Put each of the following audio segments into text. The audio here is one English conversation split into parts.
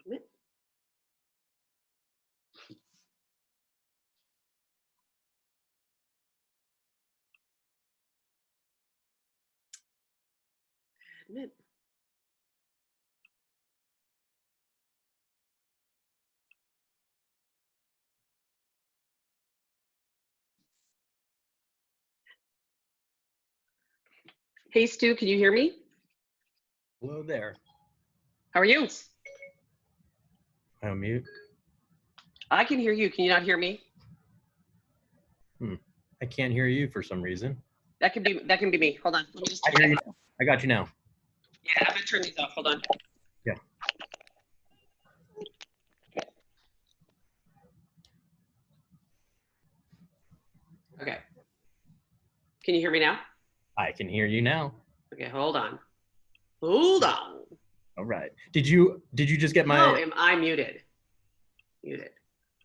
Admit. Admit. Hey, Stu, can you hear me? Hello there. How are you? I'm mute. I can hear you. Can you not hear me? I can't hear you for some reason. That can be me. Hold on. Let me just I hear you now. I got you now. Yeah, I'm gonna turn these off. Hold on. Yeah. Okay. Can you hear me now? I can hear you now. Okay, hold on. Hold on. All right. Did you just get my? Oh, am I muted? Muted.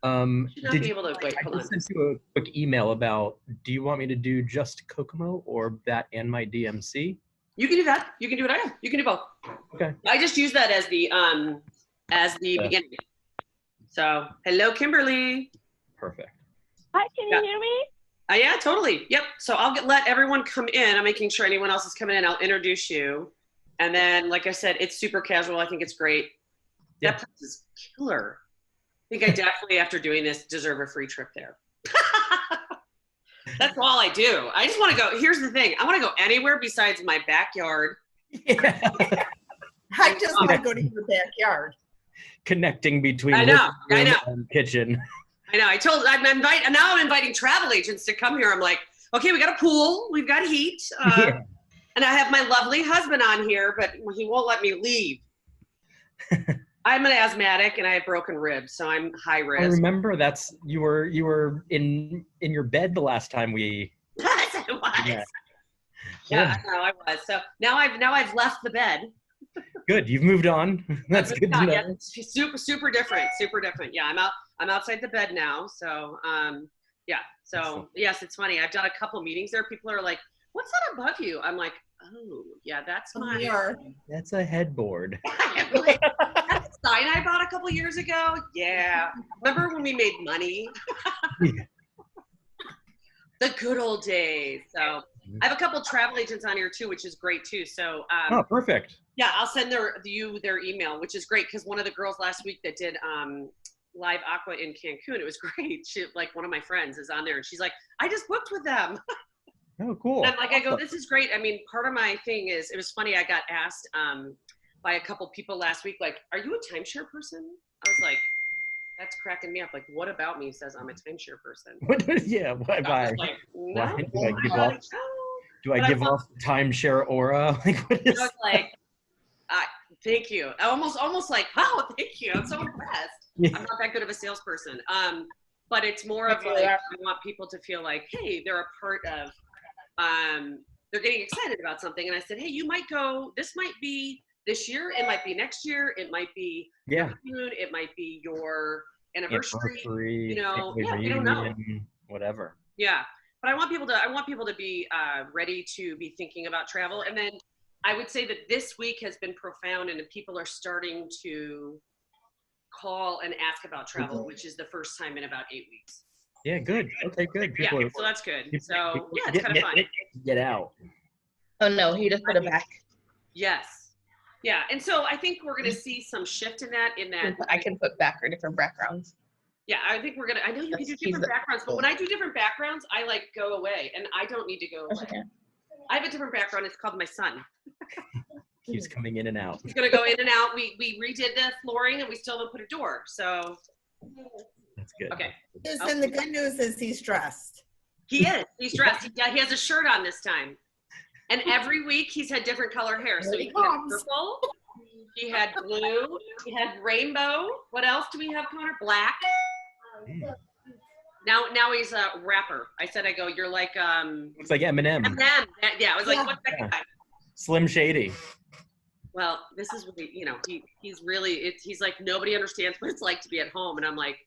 Should not Did be you? able to wait. I Hold on. just sent you a quick email about. Do you want me to do just Kokomo or that and my DMC? You can do that. You can do it. You can do both. Okay. I just use that as the beginning. So, hello, Kimberly. Perfect. Hi, can you hear me? Yeah, totally. Yep. So I'll let everyone come in. I'm making sure anyone else is coming in. I'll introduce you. And then, like I said, it's super casual. I think it's great. Yeah. That place is killer. I think I definitely, after doing this, deserve a free trip there. That's all I do. I just want to go. Here's the thing. I want to go anywhere besides my backyard. Yeah. I just want to go to your backyard. Connecting between I know. and kitchen. I know. I'm inviting travel agents to come here. I'm like, okay, we got a pool, we've got heat, Yeah. and I have my lovely husband on here, but he won't let me leave. I'm an asthmatic and I have broken ribs, so I'm high risk. I remember you were in your bed the last time we. Yes, I was. Yeah, I was. So now I've left the bed. Good. You've moved on. That's good to know. Yeah, super different. Super different. Yeah, I'm outside the bed now. So yeah. So Excellent. yes, it's funny. I've done a couple meetings there. People are like, "What's that above you?" I'm like, "Oh, yeah, that's my." That's a headboard. Like, that's a sign I bought a couple years ago. Yeah. Remember when we made money? Yeah. The good old days. So I have a couple travel agents on here too, which is great too. So Oh, perfect. yeah, I'll send their email, which is great because one of the girls last week that did live aqua in Cancun, it was great. She, like, one of my friends is on there and she's like, I just booked with them. Oh, cool. And I go, this is great. I mean, part of my thing is, it was funny. I got asked by a couple people last week, like, are you a timeshare person? I was like, that's cracking me up. Like, what about me says I'm a timeshare person? Yeah. Why? Like, no. Why do I give off? Do I give off timeshare aura? Like, what is? I was like, thank you. Almost like, wow, thank you. I'm so impressed. Yeah. I'm not that good of a salesperson. But it's more of like, I want people to feel like, hey, they're a part of. They're getting excited about something, and I said, hey, you might go. This might be this year. It might be next year. It might be your honeymoon. It might be your anniversary. You know, yeah, we don't know. Whatever. Yeah, but I want people to be ready to be thinking about travel, and then I would say that this week has been profound, and people are starting to call and ask about travel, which is the first time in about 8 weeks. Yeah, good. Okay, good. Yeah, People so that's good. people- So people yeah, it's kind of fun. Get out. Oh no, he just put it back. Yes. Yeah, and so I think we're gonna see some shift in that. I can put back or different backgrounds. Yeah, I think we're gonna. I know you can do He's different the- backgrounds, but when I do different backgrounds, I like go away, and I don't need to go away. Okay. I have a different background. It's called my son. Keeps coming in and out. He's gonna go in and out. We redid the flooring, and we still haven't put a door. So That's good. okay, And the good news is he's dressed. he is. He's dressed. He has a shirt on this time, and every week he's had different color hair. So Here he he had comes. purple. He had blue. He had rainbow. What else do we have, Connor? Black. Now he's a rapper. I said, I go, you're like Looks like Eminem. Eminem. Yeah, I was like, Yeah. what's that Yeah. guy? Slim Shady. Well, this is really, he's really, he's like, nobody understands what it's like to be at home. And I'm like,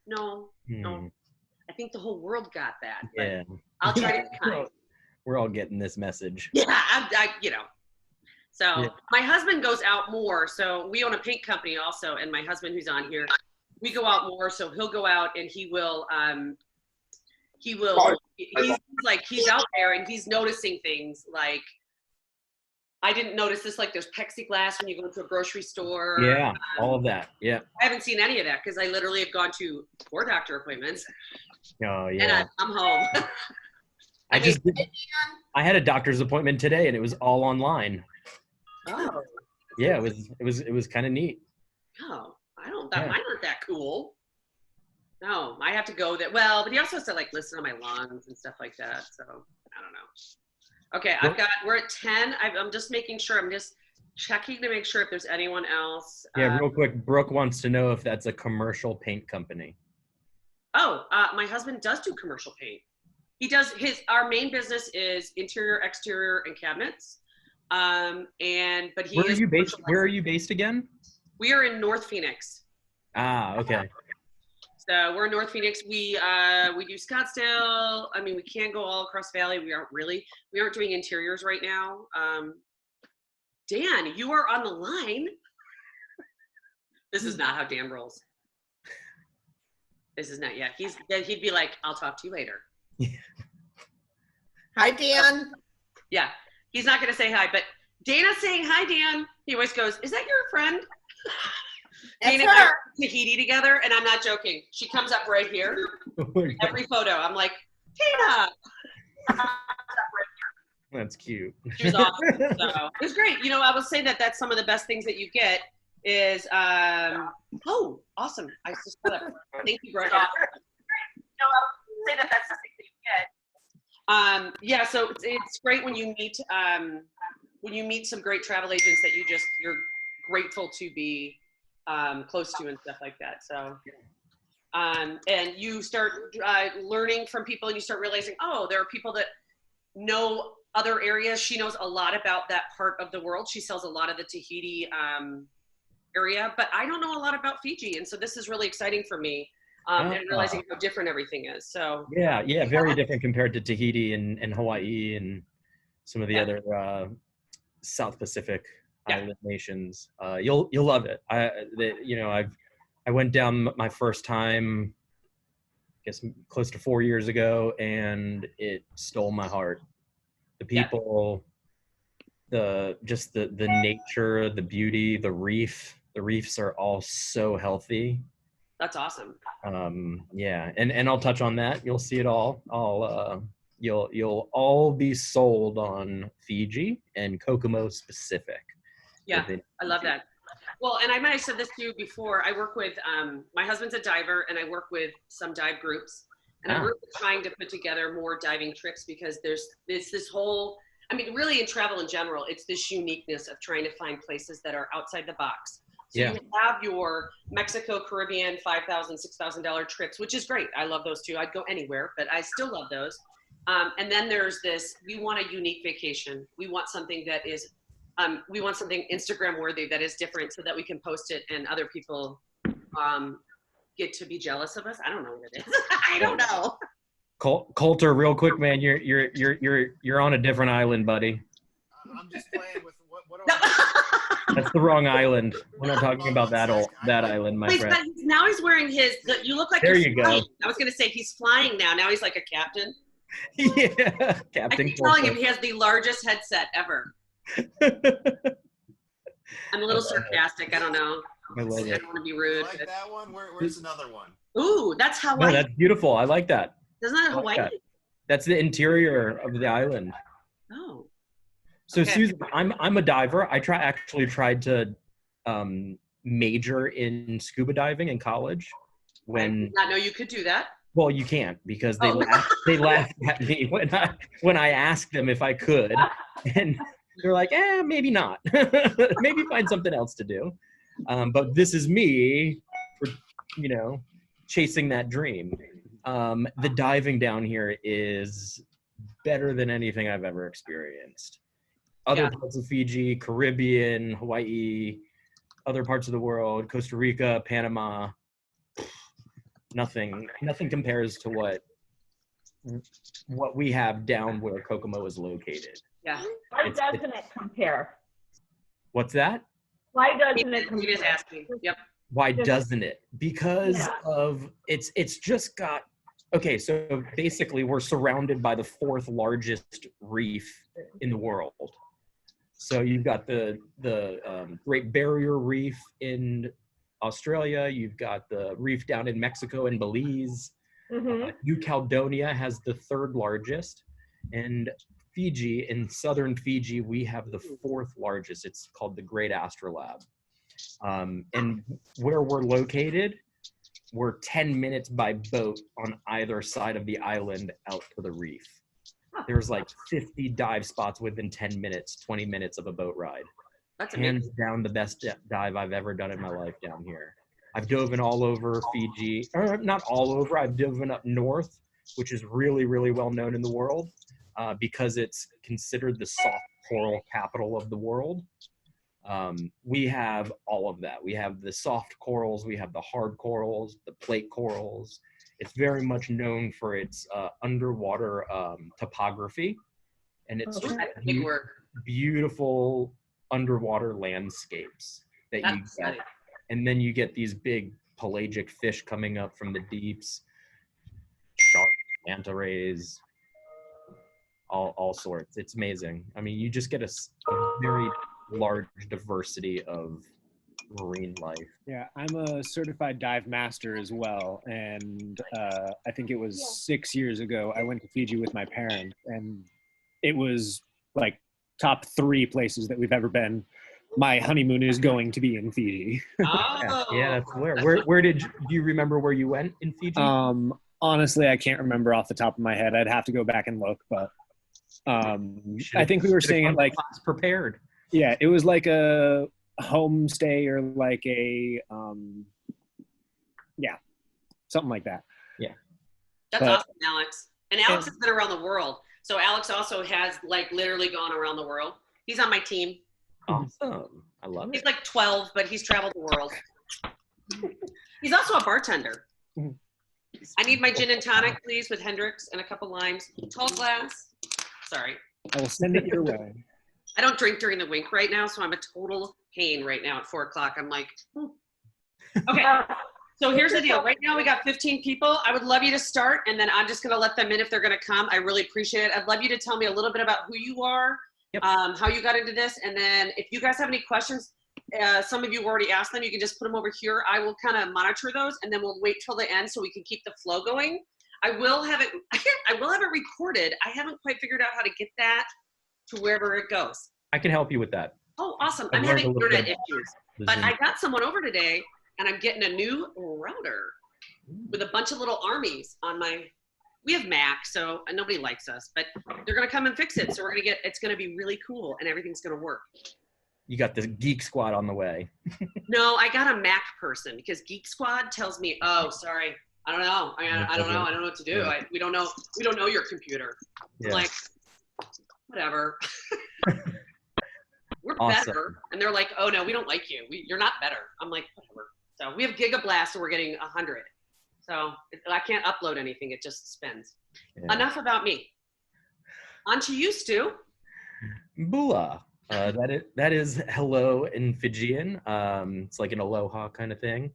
no, I think the whole world got that. But Yeah. I'll try to be kind. We're all getting this message. Yeah, So Yeah. my husband goes out more. So we own a paint company also. And my husband who's on here, we go out more. So he'll go out and he's like, he's out there and he's noticing things like, I didn't notice this, like there's plexiglass when you go to a grocery store. Yeah, all of that. Yeah. I haven't seen any of that because I literally have gone to 4 doctor appointments Oh, and yeah. I'm home. I had a doctor's appointment today and it was all online. Oh, Yeah, it was kind of neat. no, Yeah. mine aren't that cool. No, I have to go there. Well, but he also has to like listen to my lungs and stuff like that. So I don't know. Okay, we're at 10. I'm just making sure. I'm just checking to make sure if there's anyone else. Yeah, real quick, Brooke wants to know if that's a commercial paint company. My husband does do commercial paint. He does our main business is interior, exterior, and cabinets. But he Where are is you based? commercial Where are licensed. you based again? We are in North Phoenix. Ah, okay. So we're in North Phoenix. We do Scottsdale. I mean, we can go all across Valley. We aren't doing interiors right now. Dan, you are on the line. This is not how Dan rolls. This is not yet. He'd be like, I'll talk to you later. Hi, Dan. Yeah. He's not gonna say hi, but Dana's saying hi, Dan. He always goes, is that your friend? That's Dana and I her. went to Tahiti together, and I'm not joking. She comes up right here. Every photo, I'm like, Dana. That's cute. She was awesome. So it was great. I will say that's some of the best things that you get is oh, awesome. I just saw that. Thank you, Brooke. Say that that's the thing that you get. Yeah, so it's great when you meet some great travel agents that you're grateful to be close to and stuff like that. So and you start learning from people and you start realizing, oh, there are people that know other areas. She knows a lot about that part of the world. She sells a lot of the Tahiti area, but I don't know a lot about Fiji. And so this is really exciting for me and realizing how different everything is. So Yeah, very different compared to Tahiti and Hawaii and some of the other South Pacific island nations. You'll love it. I went down my first time, I guess close to 4 years ago, and it stole my heart. The people, the nature, the beauty, the reefs are all so healthy. that's awesome. And I'll touch on that. You'll see it all. You'll all be sold on Fiji and Kokomo specific. Yeah, I love that. Well, and I might have said this to you before. I work with, my husband's a diver, and I work with some dive groups. And I'm really trying to put together more diving trips because there's this whole, really in travel in general, it's this uniqueness of trying to find places that are outside the box. So you have your Mexico, Caribbean, $5,000, $6,000 trips, which is great. I love those too. I'd go anywhere, but I still love those. And then there's this, we want a unique vacation. We want something that is, we want something Instagram worthy that is different so that we can post it and other people get to be jealous of us. I don't know what it is. I don't know. Coulter, real quick, man, you're on a different island, buddy. I'm just playing with what That's the wrong island. We're not talking about that island, my Wait, friend. but now he's wearing you look like There you're you go. flying. I was going to say he's flying now. Now he's like a captain. Yeah, I Captain. keep telling him he has the largest headset ever. I'm a little sarcastic. I don't know. I love I it. don't want to be rude. Like that one? Where's another one? Ooh, that's No, Hawaii. that's beautiful. I like that. Isn't that I like Hawaii? that. That's the interior of the island. Oh. So Okay. Susan, I'm a diver. I actually tried to major in scuba diving in college. I did not know you could do that. Well, you can't because they Oh. laughed at me when I asked them if I could, and they're like, maybe not. Maybe find something else to do. But this is me, for, chasing that dream. The diving down here is better than anything I've ever experienced. Other parts of Fiji, Caribbean, Hawaii, other parts of the world, Costa Rica, Panama. Nothing compares to what we have down where Kokomo is located. Yeah. Why doesn't it compare? What's that? Why doesn't it You compare? just asked me. Yep. Why doesn't it? Because Yeah. of it's just got okay, so basically we're surrounded by the fourth largest reef in the world. So you've got the Great Barrier Reef in Australia, you've got the reef down in Mexico and Belize. New Caledonia has the third largest, and Fiji, in southern Fiji, we have the fourth largest. It's called the Great Astrolabe. And where we're located, we're 10 minutes by boat on either side of the island out to the reef. There's like 50 dive spots within 10 minutes, 20 minutes of a boat ride. That's amazing. Hands down the best dive I've ever done in my life down here. I've dove all over Fiji, or not all over, I've dove up north, which is really, really well known in the world because it's considered the soft coral capital of the world. We have all of that. We have the soft corals, we have the hard corals, the plate corals. It's very much known for its underwater topography, and it's just That's big work. beautiful underwater landscapes that you That's get. funny. And then you get these big pelagic fish coming up from the deeps, sharks, manta rays, all sorts. It's amazing. I mean, you just get a very large diversity of marine life. Yeah, I'm a certified dive master as well. And I think it was 6 years ago, I went to Fiji with my parents, and it was like top 3 places that we've ever been. My honeymoon is going to be in Fiji. Oh. Yeah, that's where do you remember where you went in Fiji? Honestly, I can't remember off the top of my head. I'd have to go back and look, but I think we were staying at like prepared. Yeah, it was like a homestay or like a something like that. Yeah. That's awesome, Alex. And Alex has been around the world. So Alex also has like literally gone around the world. He's on my team. Awesome. I love He's it. like 12, but he's traveled the world. He's also a bartender. I need my gin and tonic, please, with Hendrix and a couple limes. Tall glass. Sorry. I will send it your way. I don't drink during the wink right now, so I'm a total pain right now at 4 o'clock. I'm like, okay. So here's the deal. Right now we got 15 people. I would love you to start, and then I'm just going to let them in if they're going to come. I really appreciate it. I'd love you to tell me a little bit about who you are, how you got into this, and then if you guys have any questions, some of you already asked them. You can just put them over here. I will kind of monitor those, and then we'll wait till the end so we can keep the flow going. I will have it. I will have it recorded. I haven't quite figured out how to get that to wherever it goes. I can help you with that. Oh, awesome. I've I'm learned having a little internet bit issues. The But Zoom. I got someone over today, and I'm getting a new router with a bunch of little armies on my, we have Mac, so nobody likes us, but they're going to come and fix it. So we're going to get, it's going to be really cool, and everything's going to work. You got the Geek Squad on the way. No, I got a Mac person because Geek Squad tells me, oh, sorry, I don't know. I don't know. I don't know what to do. Yeah. We don't know your computer. Yeah. I'm like, whatever. We're Awesome. better. And they're like, oh no, we don't like you. You're not better. I'm like, whatever. So we have Gigablast, so we're getting 100. So I can't upload anything. It just spins. Yeah. Enough about me. On to you, Stu. Bula. That is hello in Fijian. It's like an aloha kind of thing.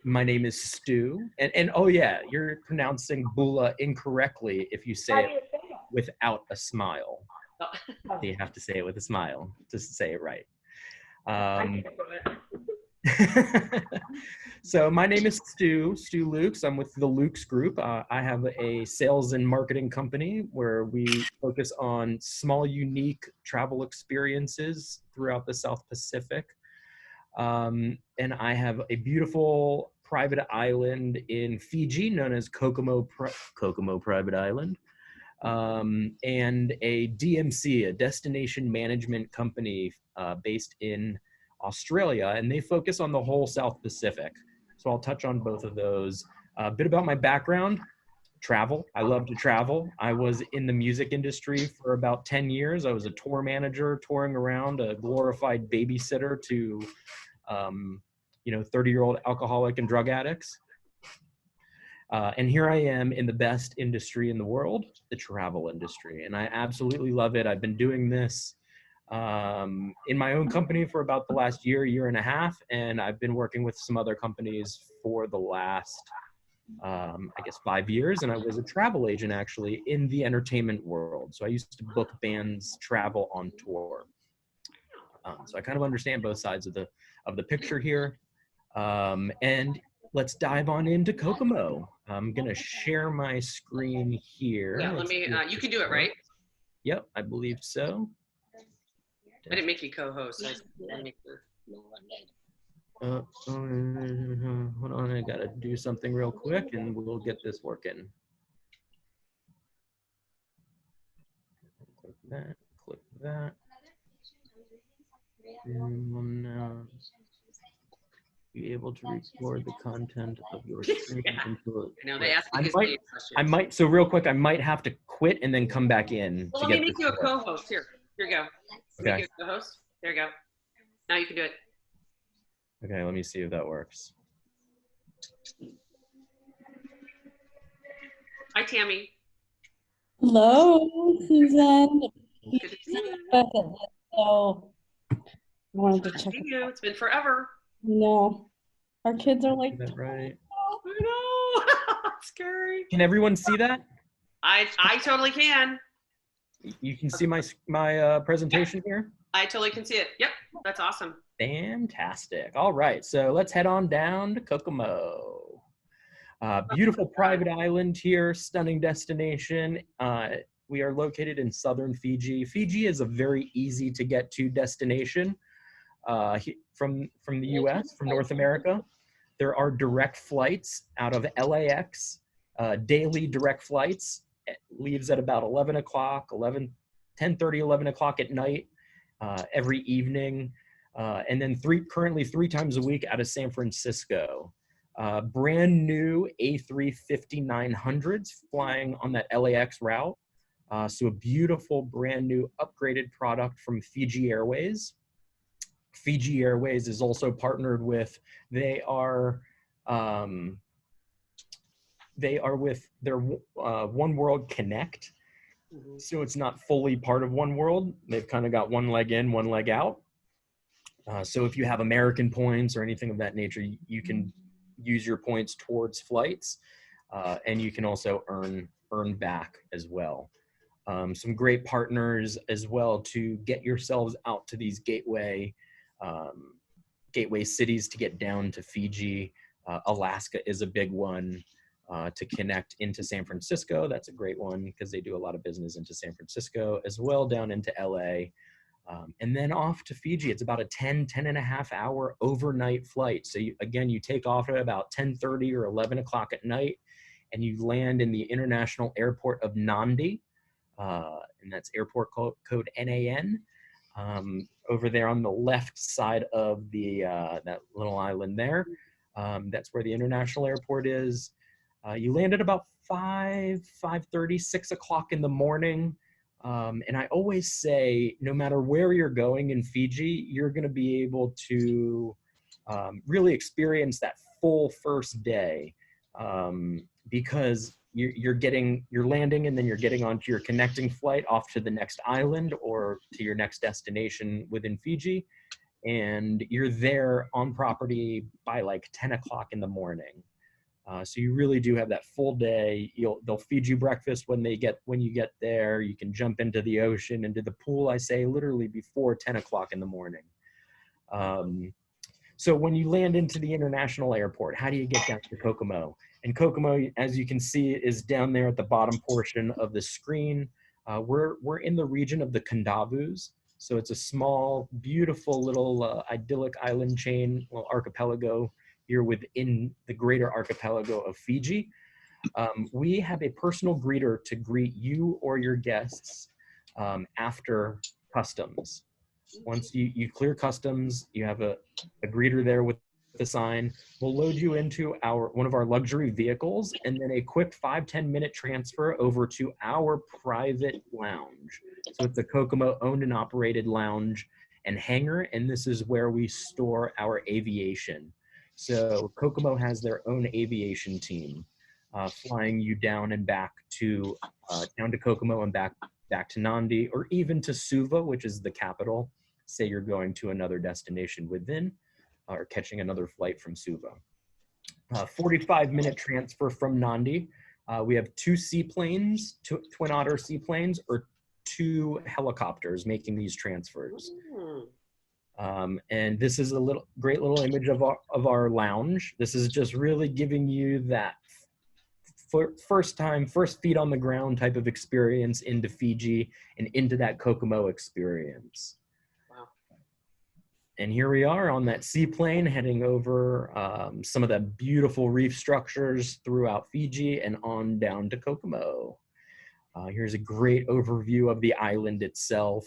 My name is Stu, and oh yeah, you're pronouncing bula incorrectly if you How say do it you say it? without a smile. Oh, So you have to say it with a smile to say it right. I can't do it. So my name is Stu Lukes. I'm with the Lukes Group. I have a sales and marketing company where we focus on small, unique travel experiences throughout the South Pacific. And I have a beautiful private island in Fiji known as Kokomo Private Island. And a DMC, a destination management company based in Australia, and they focus on the whole South Pacific. So I'll touch on both of those. A bit about my background: travel. I love to travel. I was in the music industry for about 10 years. I was a tour manager, touring around, a glorified babysitter to, 30-year-old alcoholic and drug addicts. And here I am in the best industry in the world, the travel industry. And I absolutely love it. I've been doing this in my own company for about the last year and a half. And I've been working with some other companies for the last, 5 years. And I was a travel agent actually in the entertainment world. So I used to book bands travel on tour. So I kind of understand both sides of the picture here. And let's dive on into Kokomo. I'm gonna share my screen here. yeah, let me, you can do it, right? Yep, I believe so. I didn't make you co-host. I make the... Hold on, I gotta do something real quick and we'll get this working. Click that. And we'll now be able to record the content of your screen. Yeah. Into I know they asked me questions. I might, so real quick, I might have to quit and then come back in. Well, let me make you a co-host. Here you go. Okay. Make you a co-host. There you go. Now you can do it. Okay, let me see if that works. Hi, Tammy. Hello, Susan. Good to see you. So I wanted to check. See you. It's been forever. No, our kids are like, Is that right? I know. Scary. Can everyone see that? I totally can. You can see my presentation here? I totally can see it. Yep. That's awesome. Fantastic. All right, so let's head on down to Kokomo. Beautiful private island here, stunning destination. We are located in southern Fiji. Fiji is a very easy to get to destination from the US, from North America. There are direct flights out of LAX, daily direct flights. It leaves at about 11 o'clock, 10:30, 11 o'clock at night, every evening. And then currently three times a week out of San Francisco. Brand new A350-900s flying on that LAX route. So a beautiful, brand new upgraded product from Fiji Airways. Fiji Airways is also partnered with, they are with their One World Connect. So it's not fully part of One World. They've kind of got one leg in, one leg out. So if you have American points or anything of that nature, you can use your points towards flights, and you can also earn back as well. Some great partners as well to get yourselves out to these gateway cities to get down to Fiji. Alaska is a big one to connect into San Francisco. That's a great one because they do a lot of business into San Francisco as well, down into LA. And then off to Fiji. It's about a 10 and a half hour overnight flight. So you take off at about 10:30 or 11 o'clock at night, and you land in the international airport of Nandi. And that's airport code NAN. Over there on the left side of that little island there. That's where the international airport is. You land at about 5:30, 6 o'clock in the morning. And I always say, no matter where you're going in Fiji, you're going to be able to really experience that full first day, because you're landing, and then you're getting onto your connecting flight off to the next island or to your next destination within Fiji. And you're there on property by like 10 o'clock in the morning. So you really do have that full day. They'll feed you breakfast when you get there. You can jump into the ocean, into the pool, I say, literally before 10 o'clock in the morning. So when you land into the international airport, how do you get down to Kokomo? And Kokomo, as you can see, is down there at the bottom portion of the screen. We're in the region of the Kondavus. So it's a small, beautiful little idyllic island chain, little archipelago here within the greater archipelago of Fiji. We have a personal greeter to greet you or your guests after customs. Once you clear customs, you have a greeter there with the sign. We'll load you into one of our luxury vehicles, and then a quick 5-10 minute transfer over to our private lounge. So it's a Kokomo owned and operated lounge and hangar, and this is where we store our aviation. So Kokomo has their own aviation team, flying you down and back to down to Kokomo and back to Nandi, or even to Suva, which is the capital. Say you're going to another destination within, or catching another flight from Suva. 45-minute transfer from Nandi. We have 2 seaplanes, Twin Otter seaplanes, or 2 helicopters making these transfers. And this is a great little image of our lounge. This is just really giving you that first feet on the ground type of experience into Fiji and into that Kokomo experience. Wow. And here we are on that seaplane heading over some of the beautiful reef structures throughout Fiji and on down to Kokomo. Here's a great overview of the island itself.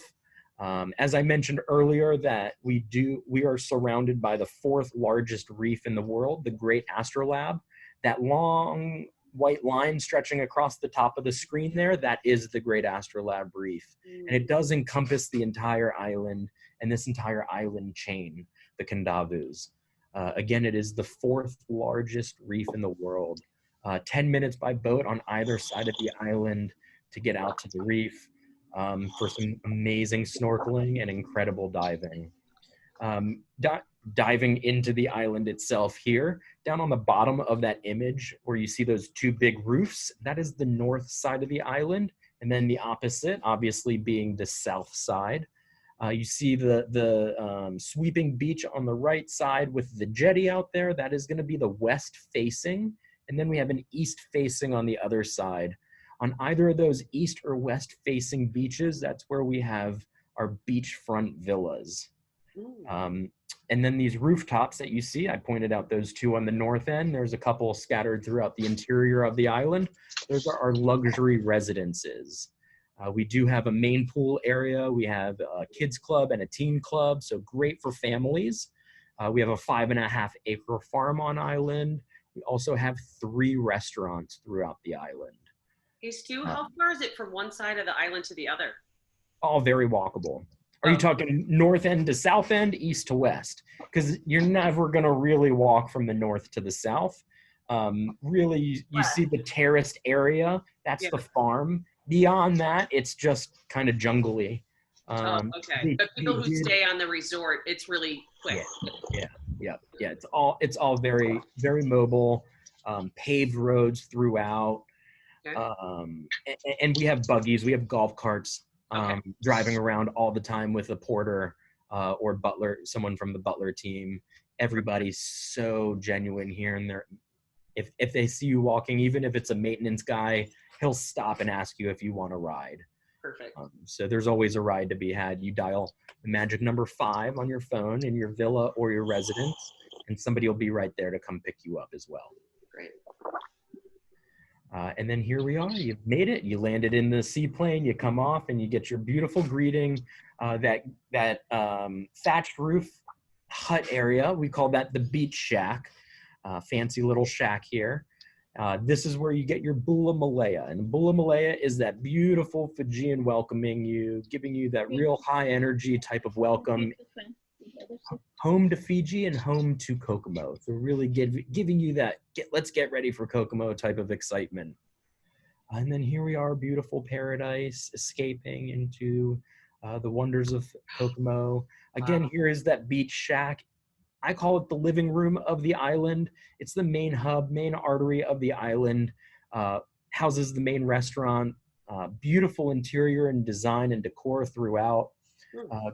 As I mentioned earlier, that we are surrounded by the 4th largest reef in the world, the Great Astrolabe. That long white line stretching across the top of the screen there, that is the Great Astrolabe Reef. And it does encompass the entire island and this entire island chain, the Kondavus. Again, it is the 4th largest reef in the world. 10 minutes by boat on either side of the island to get out to the reef. For some amazing snorkeling and incredible diving. Diving into the island itself here, down on the bottom of that image where you see those 2 big roofs, that is the north side of the island, and then the opposite, obviously, being the south side. You see the sweeping beach on the right side with the jetty out there. That is going to be the west facing, and then we have an east facing on the other side. On either of those east or west facing beaches, that's where we have our beachfront villas. And then these rooftops that you see, I pointed out those 2 on the north end. There's a couple scattered throughout the interior of the island. Those are our luxury residences. We do have a main pool area. We have a kids club and a teen club, so great for families. We have a 5.5 acre farm on island. We also have 3 restaurants throughout the island. Hey, Stu, how far is it from one side of the island to the other? All very walkable. Are you talking north end to south end, east to west? Because you're never going to really walk from the north to the south. Really, you see the terraced area. That's the farm. Beyond that, it's just kind of jungly. Okay. But people who stay on the resort, it's really quick. Yeah. It's all very, very mobile. Paved roads throughout. Okay. And we have buggies, we have golf carts driving around all the time with a porter or butler, someone from the butler team. Everybody's so genuine here, and if they see you walking, even if it's a maintenance guy, he'll stop and ask you if you want a ride. Perfect. So there's always a ride to be had. You dial the magic number 5 on your phone in your villa or your residence, and somebody will be right there to come pick you up as well. Great. And then here we are, you've made it, you landed in the seaplane, you come off and you get your beautiful greeting, that thatched roof hut area, we call that the beach shack, fancy little shack here. This is where you get your Bula Malaya, and Bula Malaya is that beautiful Fijian welcoming you, giving you that real high energy type of welcome. Home to Fiji and home to Kokomo. So really giving you that let's get ready for Kokomo type of excitement. And then here we are, beautiful paradise, escaping into the wonders of Kokomo. Again, here is that beach shack. I call it the living room of the island. It's the main hub, main artery of the island. Houses the main restaurant. Beautiful interior and design and decor throughout.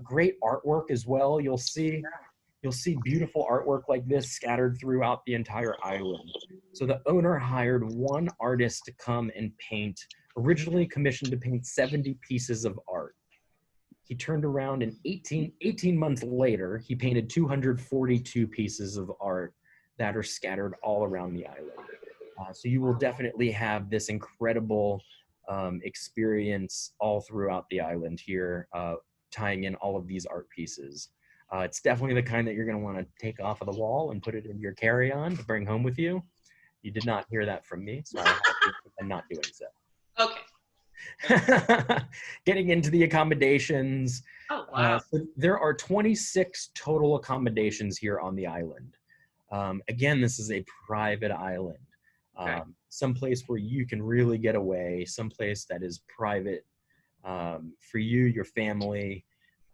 Great artwork as well. You'll see beautiful artwork like this scattered throughout the entire island. So the owner hired one artist to come and paint, originally commissioned to paint 70 pieces of art. He turned around and 18 months later, he painted 242 pieces of art that are scattered all around the island. So you will definitely have this incredible experience all throughout the island here, tying in all of these art pieces. It's definitely the kind that you're going to want to take off of the wall and put it in your carry-on to bring home with you. You did not hear that from me, so I'm not doing so. Okay. Getting into the accommodations. Oh, wow. So there are 26 total accommodations here on the island. Again, this is a private island. Okay. Someplace where you can really get away, someplace that is private for you, your family.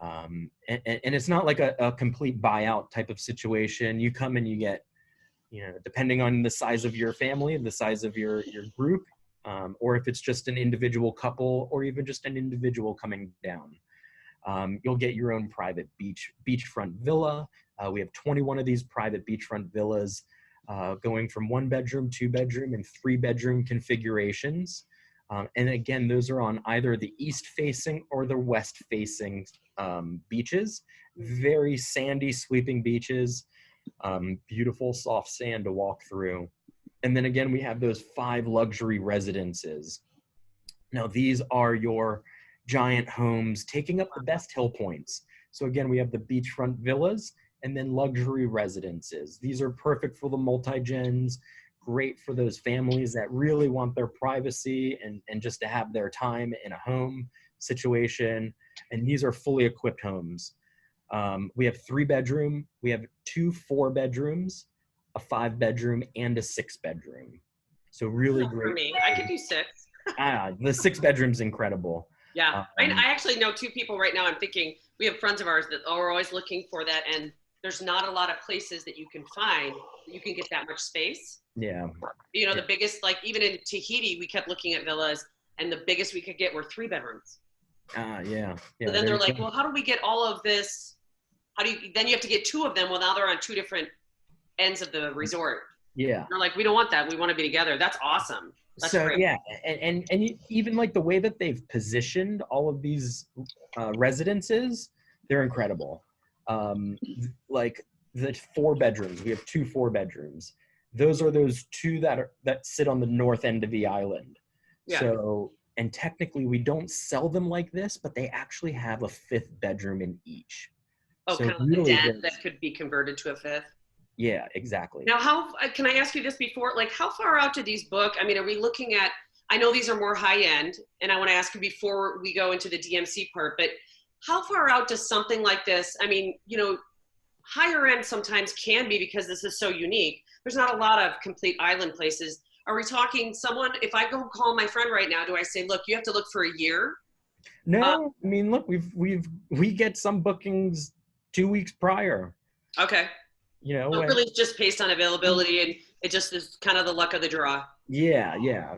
And it's not like a complete buyout type of situation. You come and you get, depending on the size of your family, the size of your group, or if it's just an individual couple or even just an individual coming down. You'll get your own private beachfront villa. We have 21 of these private beachfront villas going from 1 bedroom, 2 bedroom, and 3 bedroom configurations. And again, those are on either the east facing or the west facing beaches. Very sandy, sweeping beaches, beautiful soft sand to walk through. And then again, we have those 5 luxury residences. Now, these are your giant homes taking up the best hill points. So again, we have the beachfront villas and then luxury residences. These are perfect for the multi-gens, great for those families that really want their privacy and just to have their time in a home situation. And these are fully equipped homes. We have 3 bedroom, we have 2 4 bedrooms, a 5 bedroom, and a 6 bedroom. So really great. For me, I could do 6. The 6 bedroom's incredible. Yeah, I actually know 2 people right now. I'm thinking we have friends of ours that are always looking for that, and there's not a lot of places that you can find that you can get that much space. Yeah. The biggest, like even in Tahiti, we kept looking at villas, and the biggest we could get were 3 bedrooms. Yeah. So then they're like, well, how do we get all of this? Then you have to get 2 of them. Well, now they're on 2 different ends of the resort. Yeah. They're like, we don't want that. We want to be together. That's awesome. That's great. Yeah, and even like the way that they've positioned all of these residences, they're incredible. Like the 4 bedrooms, we have 2 4 bedrooms. Those are those 2 that sit on the north end of the island. Yeah. So, and technically we don't sell them like this, but they actually have a 5th bedroom in each. Oh, so kind of really a den that could be converted to a 5th. Yeah, exactly. Now, can I ask you this before? Like, how far out do these book? I mean, are we looking at? I know these are more high end, and I want to ask you before we go into the DMC part. But how far out does something like this? I mean, higher end sometimes can be because this is so unique. There's not a lot of complete island places. Are we talking someone? If I go call my friend right now, do I say, look, you have to look for a year? No, I mean, look, we get some bookings 2 weeks prior. Okay. So really just based on availability, and it just is kind of the luck of the draw. Yeah.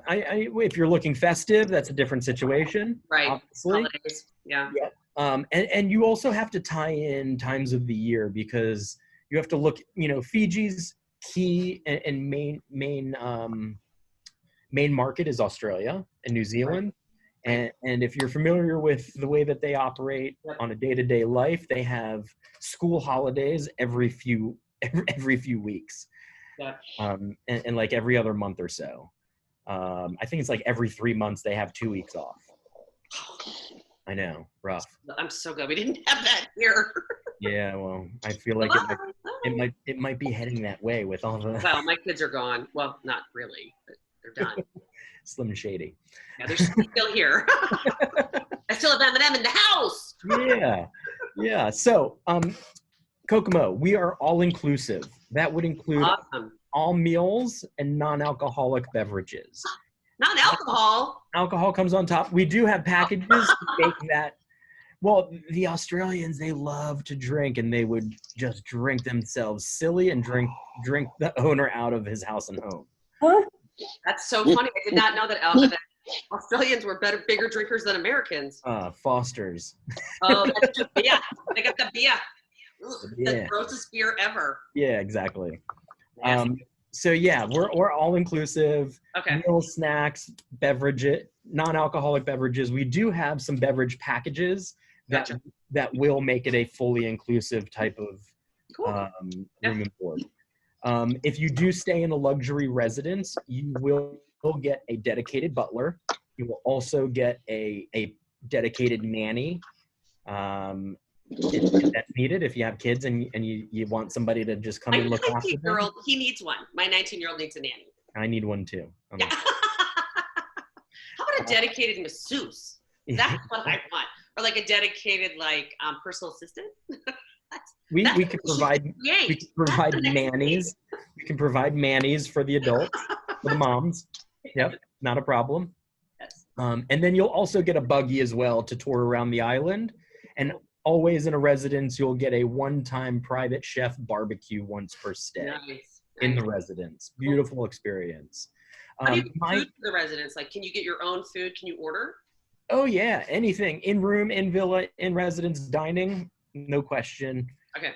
If you're looking festive, that's a different situation. Right. Obviously. Holidays. Yeah. And you also have to tie in times of the year because you have to look, Fiji's key and main market is Australia and New Zealand. Right. And if you're familiar with the way that they operate on a day-to-day life, they have school holidays every few weeks. Yeah. And like every other month or so. I think it's like every 3 months they have 2 weeks off. I know, rough. I'm so glad we didn't have that here. Yeah, well, I feel like it might be heading that way with all the. Well, my kids are gone. Well, not really, but they're done. Slim Shady. Yeah, they're still here. I still have M&M in the house. Yeah. So, Kokomo, we are all inclusive. That would include all meals and non-alcoholic beverages. Not alcohol. Alcohol comes on top. We do have packages to make that. Well, the Australians, they love to drink, and they would just drink themselves silly and drink the owner out of his house and home. Huh? That's so funny. I did not know that, that Australians were bigger drinkers than Americans. Fosters. Oh, that's just beer. They got the beer. Ugh, Yeah. The grossest beer ever. Yeah, exactly. Nasty. So yeah, we're all inclusive. Okay. Meals, snacks, beverages, non-alcoholic beverages. We do have some beverage packages Gotcha. that will make it a fully inclusive type of Cool. room and board. If you do stay in a luxury residence, you will get a dedicated butler. You will also get a dedicated nanny. If that's needed, if you have kids and you want somebody to just come My and look after them. 19-year-old, he needs one. My 19-year-old needs a nanny. I need one too. Yeah. How about a dedicated masseuse? That's what I want. Or like a dedicated personal assistant. we that's could what provide Yay. we could provide the next nannies. We can provide nannies for the adults, for the moms. Yep, not a problem. Yes. And then you'll also get a buggy as well to tour around the island. And always in a residence, you'll get a one-time private chef barbecue once per stay Nice. in the residence. Beautiful experience. How do you get food for the residents? Like, can you get your own food? Can you order? Oh yeah, anything in room, in villa, in residence dining, no question. Okay.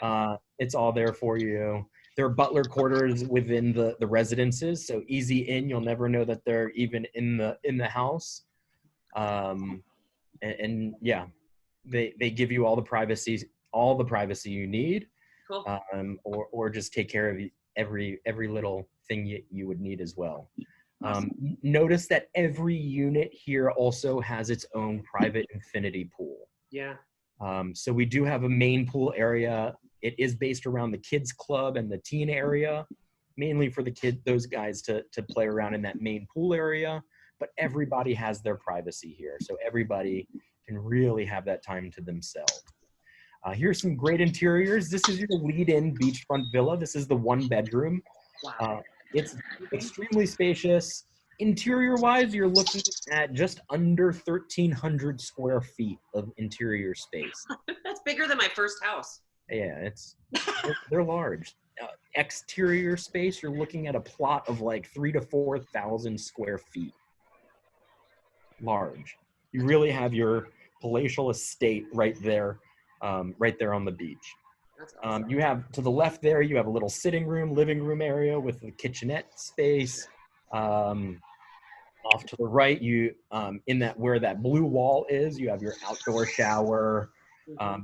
It's all there for you. There are butler quarters within the residences, so easy in. You'll never know that they're even in the house. And yeah, they give you all the privacy you need. Cool. Or just take care of every little thing you would need as well. Notice that every unit here also has its own private infinity pool. Yeah. So we do have a main pool area. It is based around the kids club and the teen area, mainly for those guys to play around in that main pool area, but everybody has their privacy here. So everybody can really have that time to themselves. Here's some great interiors. This is your lead-in beachfront villa. This is the 1-bedroom. Wow. It's extremely spacious. Interior-wise, you're looking at just under 1,300 square feet of interior space. That's bigger than my first house. Yeah, they're large. Exterior space, you're looking at a plot of like 3,000 to 4,000 square feet. Large. You really have your palatial estate right there on the beach. That's awesome. You have to the left there, you have a little sitting room, living room area with a kitchenette space. Off to the right, you in that where that blue wall is, you have your outdoor shower.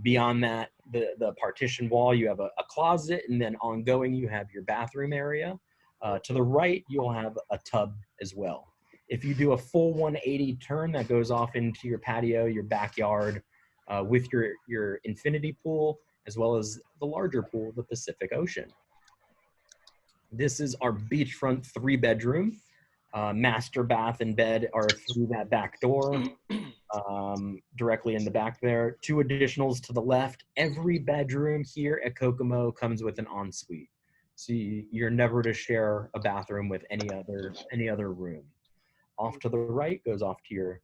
Beyond that, the partition wall, you have a closet, and then ongoing, you have your bathroom area. To the right, you'll have a tub as well. If you do a full 180 turn, that goes off into your patio, your backyard, with your infinity pool, as well as the larger pool, the Pacific Ocean. This is our beachfront 3-bedroom. Master bath and bed are through that back door, directly in the back there. 2 additionals to the left. Every bedroom here at Kokomo comes with an ensuite. So you're never to share a bathroom with any other room. Off to the right goes off to your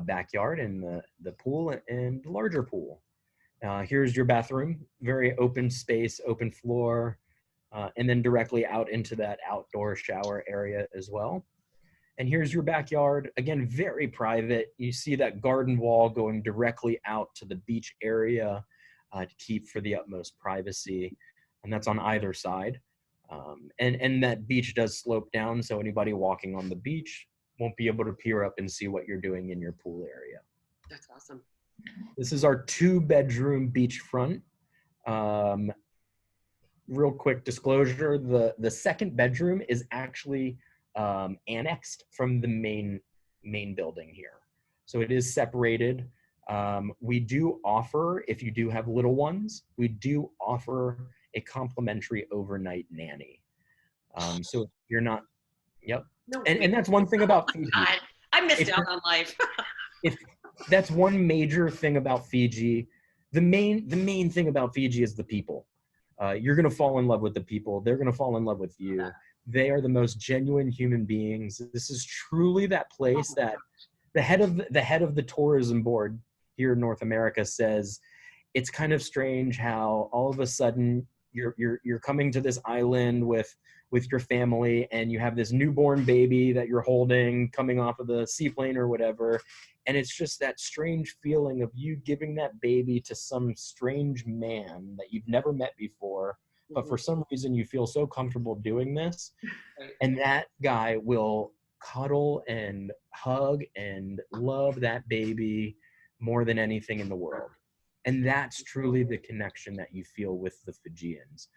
backyard and the pool and the larger pool. Here's your bathroom, very open space, open floor, and then directly out into that outdoor shower area as well. And here's your backyard, again, very private. You see that garden wall going directly out to the beach area to keep for the utmost privacy. And that's on either side. And that beach does slope down, so anybody walking on the beach won't be able to peer up and see what you're doing in your pool area. That's awesome. This is our 2-bedroom beachfront. Real quick disclosure, the 2nd bedroom is actually annexed from the main building here. So it is separated. We do offer, if you do have little ones, we do offer a complimentary overnight nanny. So if you're not, yep. No, And that's one thing about Fiji. I missed out on life. That's one major thing about Fiji. The main thing about Fiji is the people. You're gonna fall in love with the people. They're gonna fall in love with you. They are the most genuine human beings. This is truly that place that the head of the tourism board here in North America says it's kind of strange how all of a sudden you're coming to this island with your family, and you have this newborn baby that you're holding coming off of the seaplane or whatever, and it's just that strange feeling of you giving that baby to some strange man that you've never met before, but for some reason you feel so comfortable doing this, and that guy will cuddle and hug and love that baby more than anything in the world. And that's truly the connection that you feel with the Fijians.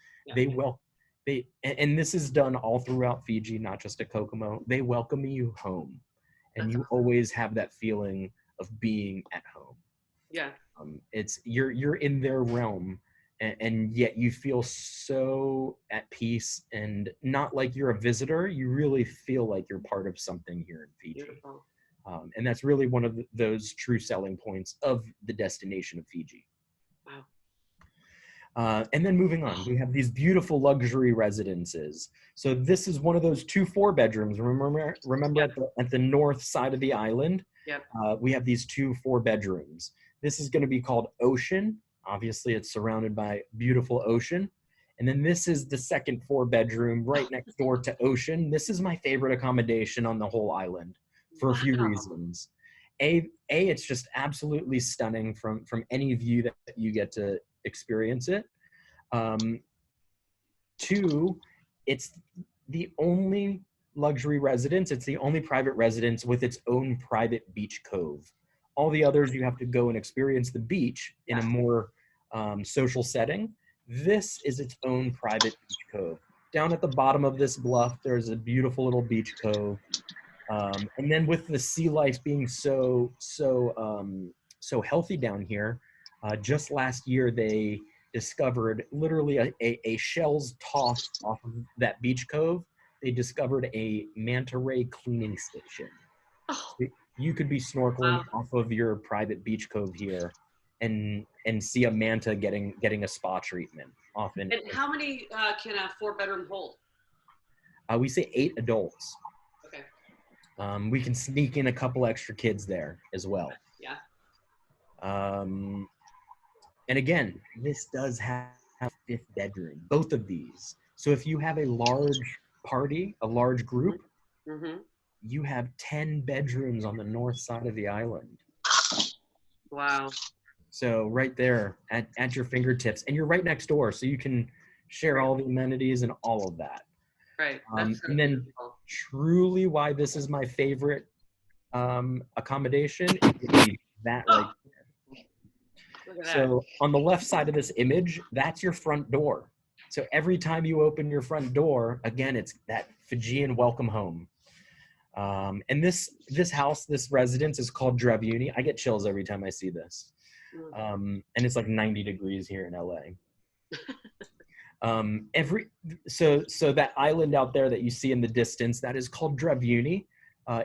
And this is done all throughout Fiji, not just at Kokomo. They welcome you home, and you always have that feeling of being at home. Yeah. It's you're in their realm, and yet you feel so at peace, and not like you're a visitor. You really feel like you're part of something here in Fiji. Beautiful. And that's really one of those true selling points of the destination of Fiji. Wow. And then moving on, we have these beautiful luxury residences. So this is one of those 2 4-bedrooms. Remember at the north side of the island, we have these 2 4-bedrooms. This is going to be called Ocean. Obviously, it's surrounded by beautiful ocean. And then this is the second 4-bedroom right next door to Ocean. This is my favorite accommodation on the whole island for a few reasons. It's just absolutely stunning from any view that you get to experience it. 2, it's the only luxury residence, it's the only private residence with its own private beach cove. All the others, you have to go and experience the beach in a more social setting. This is its own private beach cove. Down at the bottom of this bluff, there's a beautiful little beach cove. And then with the sea life being so healthy down here, just last year they discovered literally a shell's toss off of that beach cove. They discovered a manta ray cleaning station. Oh. You could be snorkeling off of your private beach cove here and see a manta getting a spa treatment often. And how many can a 4-bedroom hold? We say 8 adults. Okay. We can sneak in a couple extra kids there as well. Yeah. And again, this does have a 5th bedroom, both of these. So if you have a large party, a large group, you have 10 bedrooms on the north side of the island. Wow. So right there at your fingertips, and you're right next door, so you can share all the amenities and all of that. Right. And then truly why this is my favorite accommodation is that right there. So on the left side of this image, that's your front door. So every time you open your front door, again, it's that Fijian welcome home. And this house, this residence is called Dravuni. I get chills every time I see this. And it's like 90 degrees here in LA. So that island out there that you see in the distance, that is called Dravuni.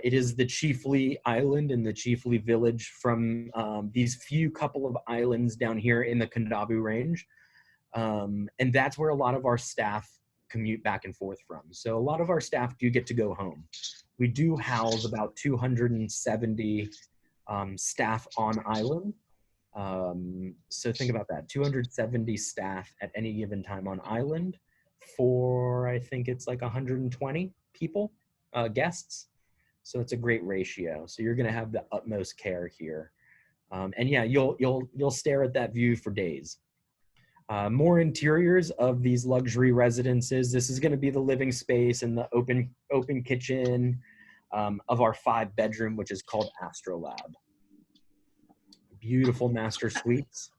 It is the chiefly island and the chiefly village from these few couple of islands down here in the Kondabu Range. And that's where a lot of our staff commute back and forth from. So a lot of our staff do get to go home. We do house about 270 staff on island. So think about that, 270 staff at any given time on island for, I think it's like 120 people, guests. So it's a great ratio. So you're going to have the utmost care here. And yeah, you'll stare at that view for days. More interiors of these luxury residences. This is going to be the living space and the open kitchen of our 5-bedroom, which is called Astrolab. Beautiful master suites.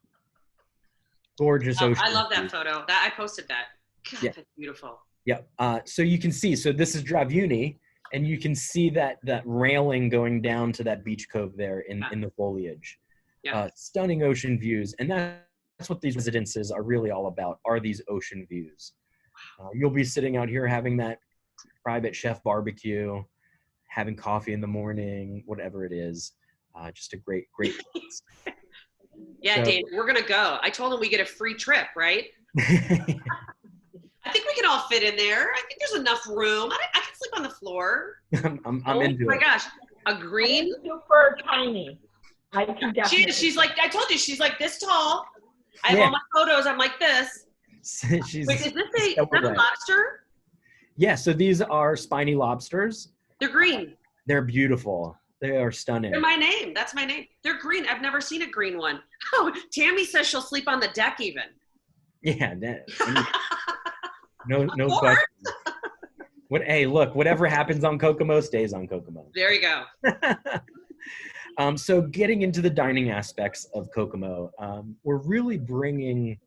Gorgeous ocean. I love that photo. I posted that. God, yeah. That's beautiful. Yeah. So you can see, so this is Dravuni, and you can see that railing going down to that beach cove there in the foliage. Yeah. Stunning ocean views. And that's what these residences are really all about, are these ocean views. You'll be sitting out here having that private chef barbecue, having coffee in the morning, whatever it is. Just a great place. Yeah, so, Dave, we're going to go. I told him we get a free trip, right? I think we can all fit in there. I think there's enough room. I can sleep on the floor. I'm into Oh my it. gosh, a green. Super tiny. I can definitely. She's like, I told you, she's like this tall. I have Yeah. all my photos. I'm like this. She's Wait, is this so a right. lobster? Yeah, so these are spiny lobsters. They're green. They're beautiful. They are stunning. They're my name. That's my name. They're green. I've never seen a green one. Oh, Tammy says she'll sleep on the deck even. Yeah, no question. Hey, look, whatever happens on Kokomo stays on Kokomo. There you go. So getting into the dining aspects of Kokomo, we're really bringing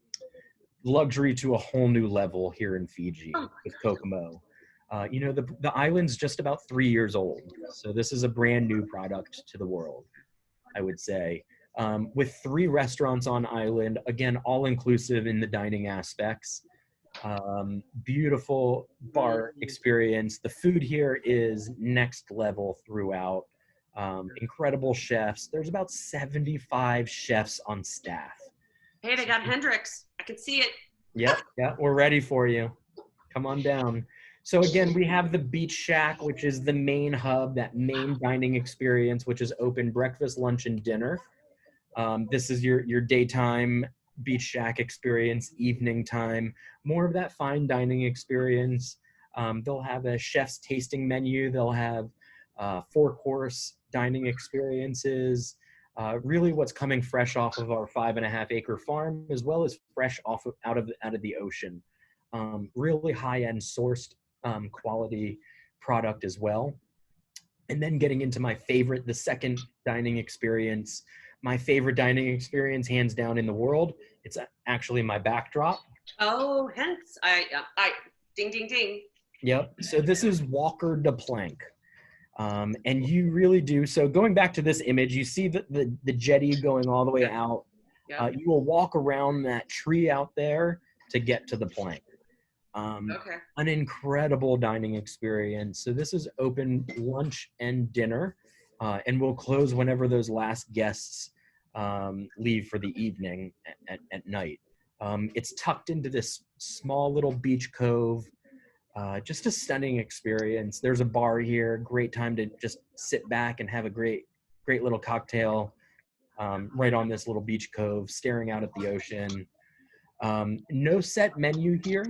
luxury to a whole new level here in Fiji with Kokomo. The island's just about 3 years old, so this is a brand new product to the world, I would say. With 3 restaurants on island, again, all inclusive in the dining aspects. Beautiful bar experience. The food here is next level throughout. Incredible chefs. There's about 75 chefs on staff. Hey, they got Hendrix. I can see it. Yep, we're ready for you. Come on down. So again, we have the Beach Shack, which is the main hub, that main dining experience, which is open breakfast, lunch, and dinner. This is your daytime Beach Shack experience, evening time, more of that fine dining experience. They'll have a chef's tasting menu. They'll have 4-course dining experiences. Really what's coming fresh off of our 5.5-acre farm, as well as fresh out of the ocean. Really high-end sourced quality product as well. And then getting into my favorite, the second dining experience, my favorite dining experience, hands down in the world. It's actually my backdrop. Oh, hence I ding ding ding. Yep. So this is Walker de Plank. And you really do. So going back to this image, you see the jetty going all the way out. Yeah. You will walk around that tree out there to get to the plank. Okay. An incredible dining experience. So this is open lunch and dinner, and we'll close whenever those last guests leave for the evening at night. It's tucked into this small little beach cove. Just a stunning experience. There's a bar here. Great time to just sit back and have a great little cocktail right on this little beach cove, staring out at the ocean. No set menu here.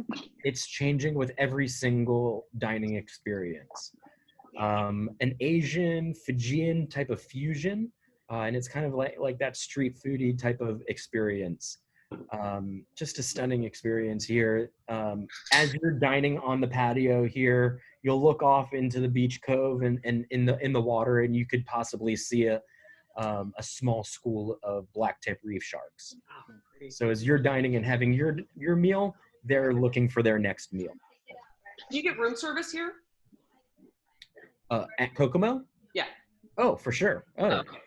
It's changing with every single dining experience. An Asian, Fijian type of fusion, and it's kind of like that street foodie type of experience. Just a stunning experience here. As you're dining on the patio here, you'll look off into the beach cove and in the water, and you could possibly see a small school of black-tip reef sharks. So as you're dining and having your meal, they're looking for their next meal. Do you get room service here? At Kokomo? Yeah. Oh, for sure. Oh. Okay.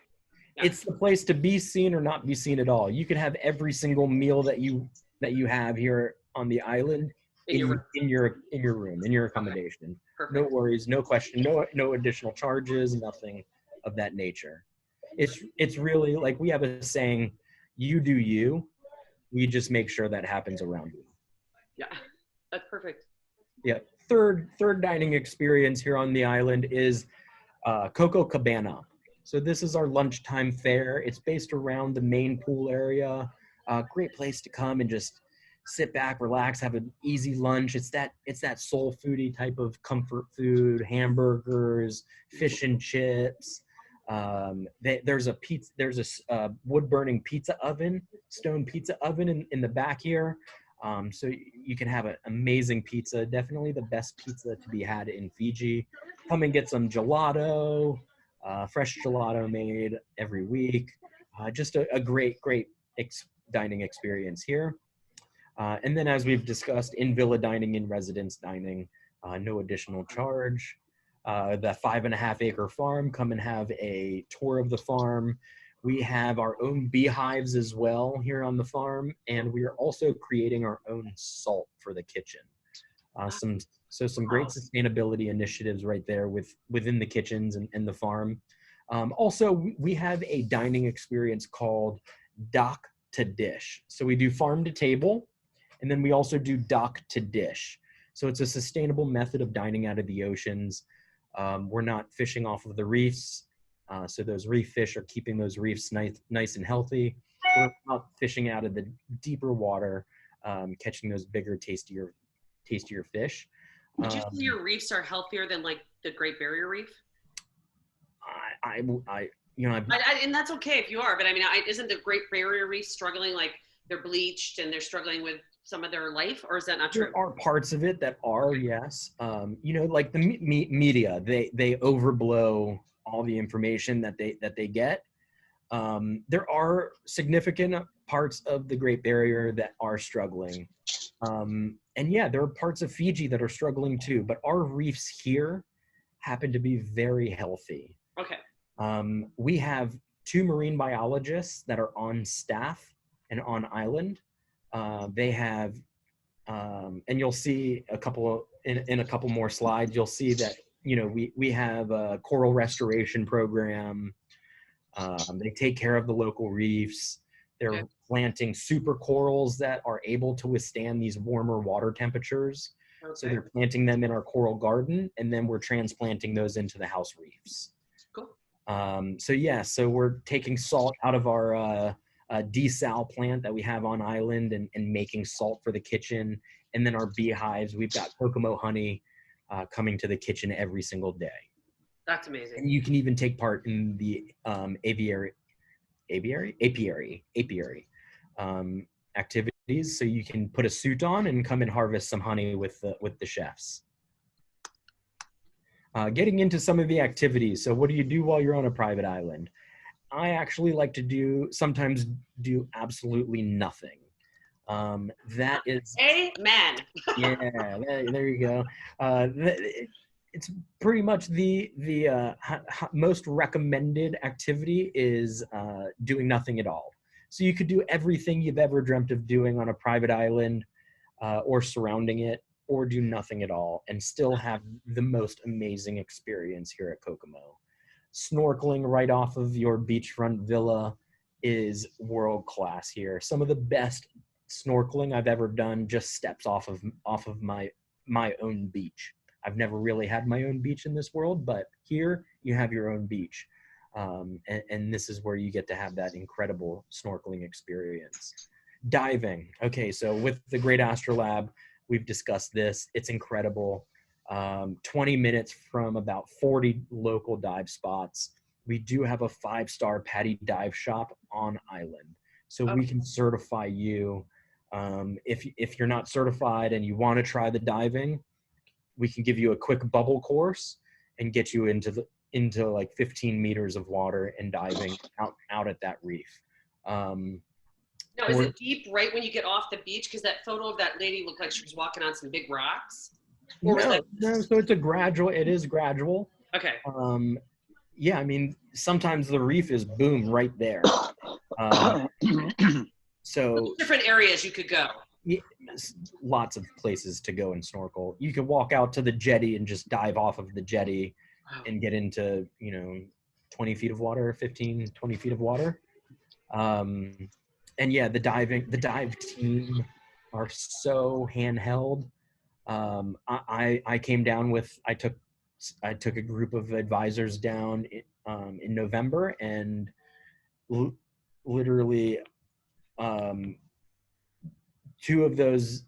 Yeah. It's the place to be seen or not be seen at all. You could have every single meal that you have here on the island in your room, in your accommodation. Perfect. No worries, no question, no additional charges, nothing of that nature. It's really like we have a saying, you do you. We just make sure that happens around you. Yeah, that's perfect. Yeah. Third dining experience here on the island is Coco Cabana. So this is our lunchtime fare. It's based around the main pool area. Great place to come and just sit back, relax, have an easy lunch. It's that soul foodie type of comfort food, hamburgers, fish and chips. There's a wood burning pizza oven, stone pizza oven in the back here. So you can have an amazing pizza, definitely the best pizza to be had in Fiji. Come and get some gelato, fresh gelato made every week. Just a great dining experience here. And then as we've discussed, in villa dining, in residence dining, no additional charge. The 5.5-acre farm, come and have a tour of the farm. We have our own beehives as well here on the farm, and we are also creating our own salt for the kitchen. Some great sustainability initiatives right there within the kitchens and the farm. Also, we have a dining experience called Dock to Dish. So we do farm to table, And then we also do dock to dish. So it's a sustainable method of dining out of the oceans. We're not fishing off of the reefs. So those reef fish are keeping those reefs nice and healthy. We're not fishing out of the deeper water, catching those bigger, tastier fish. Would you say your reefs are healthier than like the Great Barrier Reef? And that's okay if you are, but I mean, isn't the Great Barrier Reef struggling, like they're bleached and they're struggling with some of their life, or is that not true? There are parts of it that are, yes. Like the media, they overblow all the information that they get. There are significant parts of the Great Barrier that are struggling. And yeah, there are parts of Fiji that are struggling too, but our reefs here happen to be very healthy. Okay. We have 2 marine biologists that are on staff and on island. They have, and you'll see in a couple more slides, you'll see that, we have a coral restoration program. They take care of the local reefs. They're planting super corals that are able to withstand these warmer water temperatures. Okay. So they're planting them in our coral garden, and then we're transplanting those into the house reefs. Cool. So we're taking salt out of our desal plant that we have on island and making salt for the kitchen. And then our beehives, we've got Kokomo honey coming to the kitchen every single day. That's amazing. And you can even take part in the apiary activities. So you can put a suit on and come and harvest some honey with the chefs. Getting into some of the activities. So what do you do while you're on a private island? I actually like to sometimes do absolutely nothing. That is amen. Yeah, there you go. It's pretty much the most recommended activity is doing nothing at all. So you could do everything you've ever dreamt of doing on a private island or surrounding it, or do nothing at all and still have the most amazing experience here at Kokomo. Snorkeling right off of your beachfront villa is world class here. Some of the best snorkeling I've ever done just steps off of my own beach. I've never really had my own beach in this world, but here you have your own beach. And this is where you get to have that incredible snorkeling experience. Diving. Okay, so with the Great Astrolab, we've discussed this. It's incredible. 20 minutes from about 40 local dive spots. We do have a 5-star PADI dive shop on island. So we can certify you. If you're not certified and you want to try the diving, we can give you a quick bubble course and get you into like 15 meters of water and diving out at that reef. Now, is it deep right when you get off the beach? Because that photo of that lady looked like she was walking on some big rocks. No, so it is gradual. Okay. Yeah, I mean, sometimes the reef is boom right there. So different areas you could go. Yeah, lots of places to go and snorkel. You could walk out to the jetty and just dive off of the jetty and get into, 20 feet of water, 15, 20 feet of water. And yeah, the dive team are so handheld. I came down I took a group of advisors down in November, and literally 2 of those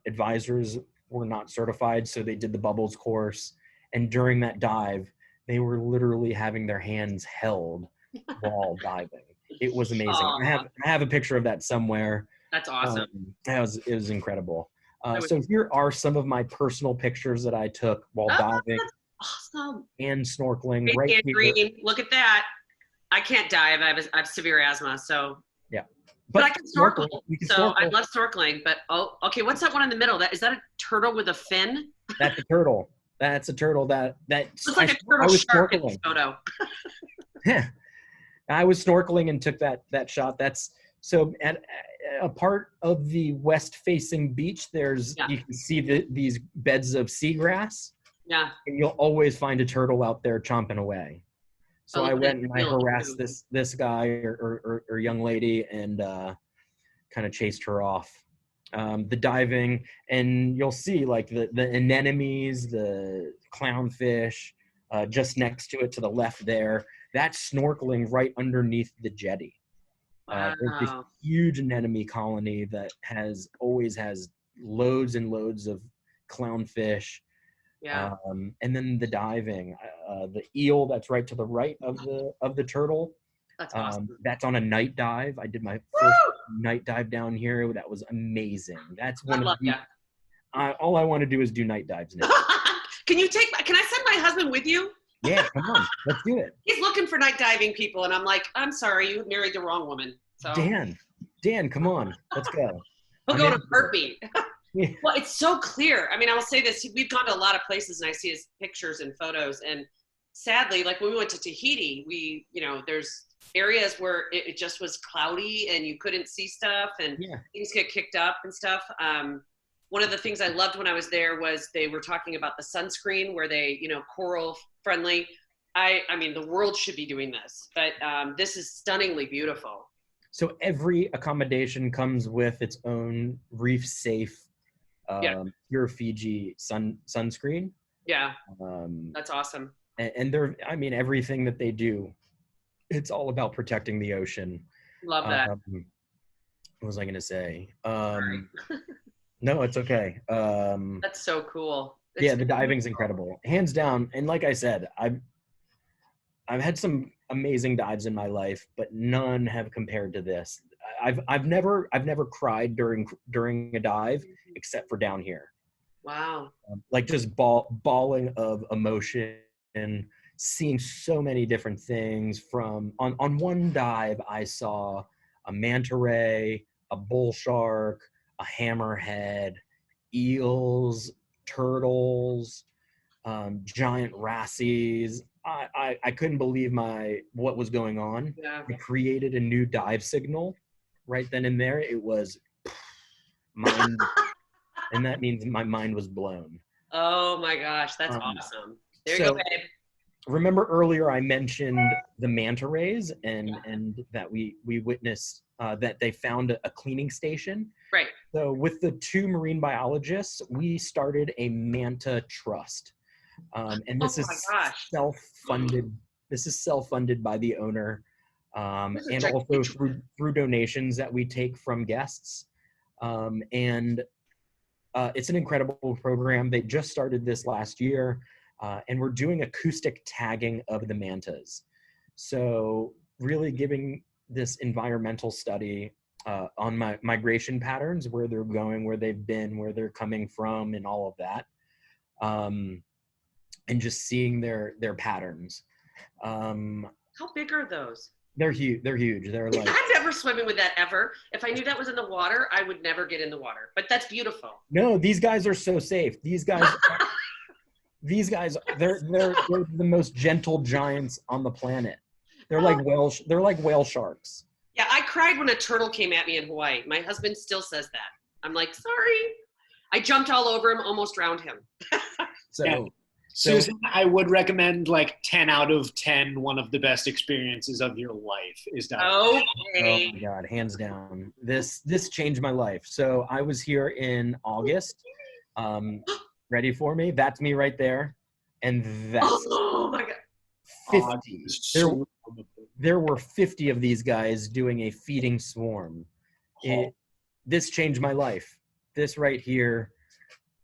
advisors were not certified, so they did the bubbles course. And during that dive, they were literally having their hands held while diving. It was amazing. I have a picture of that somewhere. That's awesome. It was incredible. So here are some of my personal pictures that I took while diving. That's awesome. And snorkeling. Great Right here. Green. Look at that. I can't dive. I have severe asthma, so. Yeah. But I can snorkel. Snorkel. I love snorkeling. But okay. What's that one in the middle? Is that a turtle with a fin? That's a turtle. That's a turtle that looks like a turtle shark in this photo. Yeah, I was snorkeling and took that shot. That's so at a part of the west-facing beach. You can see these beds of seagrass. Yeah, and you'll always find a turtle out there chomping away. So I went and I harassed this guy or young lady and kind of chased her off. the diving, and you'll see like the anemones, the clownfish, just next to it to the left there. That's snorkeling right underneath the jetty. There's this Wow. huge anemone colony that always has loads and loads of clownfish. Yeah. And then the diving, the eel that's right to the right of the turtle. That's awesome. That's on a night dive. I did my Woo! first night dive down here. That was amazing. That's I one of love the. All I want to do is do night dives now. Can I send my husband with you? Yeah, come on, let's do it. He's looking for night diving people, and I'm like, I'm sorry, you married the wrong woman. So Dan, come on, let's go. he'll go to heartbeat. Yeah. Well, it's so clear. I mean, I will say this: we've gone to a lot of places, and I see his pictures and photos. And sadly, like when we went to Tahiti, there's areas where it just was cloudy, and you couldn't see stuff, and things get kicked up and stuff. One of the things I loved when I was there was they were talking about the sunscreen, where they, coral friendly. I mean, the world should be doing this, but this is stunningly beautiful. So every accommodation comes with its own reef safe, pure Fiji sunscreen. Yeah, that's awesome. And everything that they do, it's all about protecting the ocean. Love that. What was I going to say? No, it's okay. That's so cool. The diving's incredible, hands down. And like I said, I've had some amazing dives in my life, but none have compared to this. I've never cried during a dive except for down here. Wow. Like just bawling of emotion and seeing so many different things. From on one dive, I saw a manta ray, a bull shark, a hammerhead, eels, turtles, giant wrassies. I couldn't believe what was going on. Yeah. I created a new dive signal right then and there. It was mind, and that means my mind was blown. Oh my gosh, that's awesome. There you go, babe. Remember earlier I mentioned the manta rays and that we witnessed that they found a cleaning station. Right. So with the two marine biologists, we started a manta trust. And this is self-funded. This is self-funded by the owner, and also through donations that we take from guests. And it's an incredible program. They just started this last year, and we're doing acoustic tagging of the mantas. So really giving this environmental study on migration patterns, where they're going, where they've been, where they're coming from, and all of that. And just seeing their patterns. How big are those? They're huge. They're like. I'm never swimming with that ever. If I knew that was in the water, I would never get in the water. But that's beautiful. No, these guys are so safe. These guys, they're the most gentle giants on the planet. They're like whale sharks. Yeah, I cried when a turtle came at me in Hawaii. My husband still says that. I'm like, sorry. I jumped all over him, almost drowned him. Susan, I would recommend like 10 out of 10. One of the best experiences of your life is diving. Okay. Oh my God, hands down. This changed my life. So I was here in August. Ready for me? That's me right there. And that's oh my God. 50. There were 50 of these guys doing a feeding swarm. This changed my life. This right here.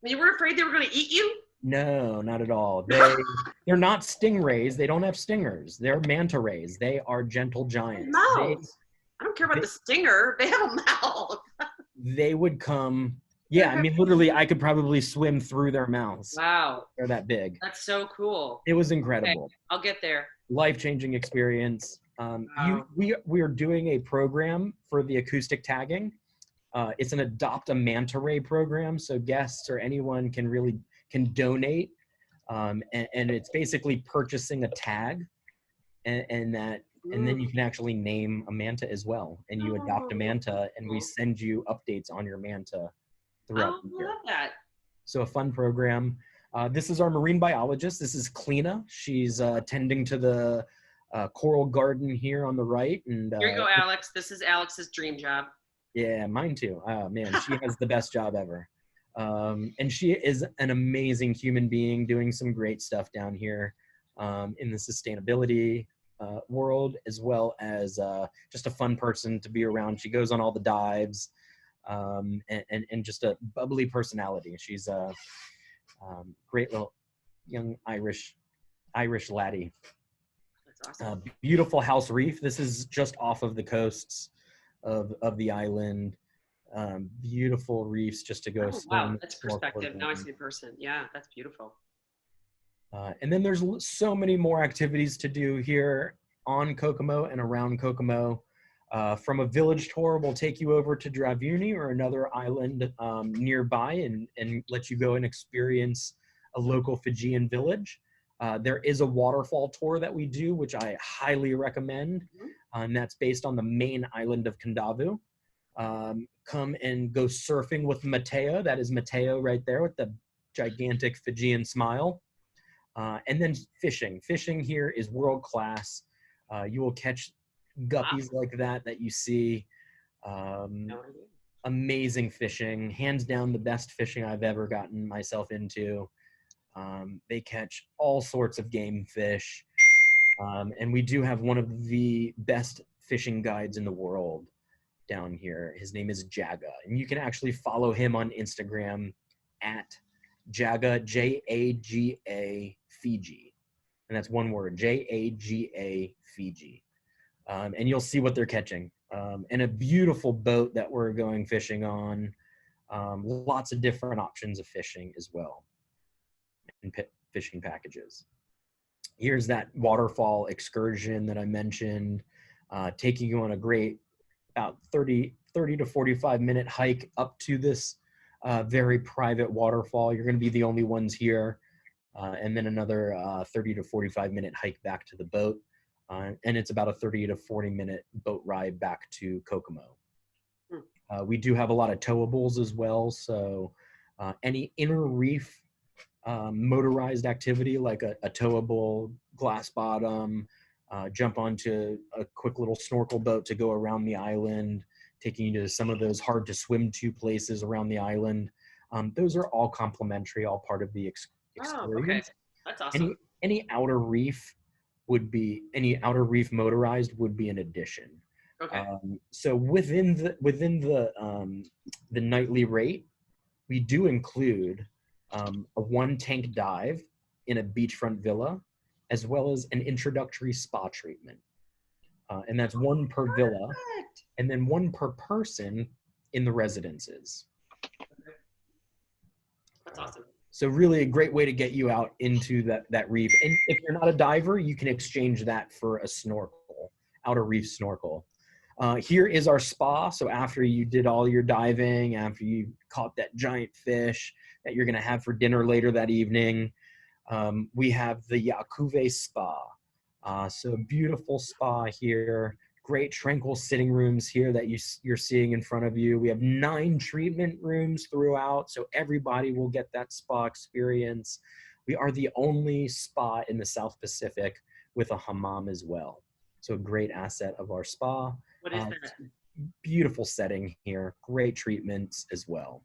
You were afraid they were going to eat you? No, not at all. They're not stingrays. They don't have stingers. They're manta rays. They are gentle giants. Mouths. I don't care about the stinger. They have a mouth. They would come. Yeah, I mean, literally, I could probably swim through their mouths. Wow. They're that big. That's so cool. It was incredible. Okay, I'll get there. Life-changing experience. Wow. We are doing a program for the acoustic tagging. It's an Adopt a Manta Ray program, so guests or anyone can donate, and it's basically purchasing a tag, and then you can actually name a manta as well, and you adopt a manta, and we send you updates on your manta throughout the year. I love that. So a fun program. This is our marine biologist. This is Kleena. She's tending to the coral garden here on the right. And here you go, Alex. This is Alex's dream job. Yeah, mine too. Oh man, she has the best job ever. And she is an amazing human being doing some great stuff down here in the sustainability world, as well as just a fun person to be around. She goes on all the dives and just a bubbly personality. She's a great little young Irish laddie. That's awesome. Beautiful house reef. This is just off of the coasts of the island. Beautiful reefs just to go Oh, swim. wow, that's perspective. Now I see in person. Yeah, that's beautiful. And then there's so many more activities to do here on Kokomo and around Kokomo. From a village tour, we'll take you over to Dravuni or another island nearby and let you go and experience a local Fijian village. There is a waterfall tour that we do, which I highly recommend. And that's based on the main island of Kandavu. Come and go surfing with Mateo. That is Mateo right there with the gigantic Fijian smile. And then fishing. Fishing here is world class. You will catch guppies like that you see. Amazing fishing. Hands down the best fishing I've ever gotten myself into. They catch all sorts of game fish. And we do have one of the best fishing guides in the world down here. His name is Jaga. And you can actually follow him on Instagram at Jaga, Jaga Fiji. And that's one word, Jaga Fiji. And you'll see what they're catching. And a beautiful boat that we're going fishing on. Lots of different options of fishing as well. And fishing packages. Here's that waterfall excursion that I mentioned, taking you on a great about 30 to 45 minute hike up to this very private waterfall. You're going to be the only ones here. And then another 30 to 45 minute hike back to the boat. And it's about a 30 to 40 minute boat ride back to Kokomo. We do have a lot of towables as well. So any inner reef motorized activity like a towable, glass bottom, jump onto a quick little snorkel boat to go around the island, taking you to some of those hard to swim to places around the island. Those are all complimentary, all part of the experience. Oh, okay. That's awesome. Any outer reef motorized would be an addition. Okay. So within the nightly rate, we do include a 1 tank dive in a beachfront villa, as well as an introductory spa treatment. And that's one per villa, and then one per person in the residences. That's awesome. So really a great way to get you out into that reef. And if you're not a diver, you can exchange that for a snorkel, outer reef snorkel. Here is our spa. So after you did all your diving, after you caught that giant fish that you're going to have for dinner later that evening, we have the Yakuve Spa. So beautiful spa here. Great tranquil sitting rooms here that you're seeing in front of you. We have 9 treatment rooms throughout, so everybody will get that spa experience. We are the only spa in the South Pacific with a hammam as well. So a great asset of our spa. What is that? Beautiful setting here. Great treatments as well.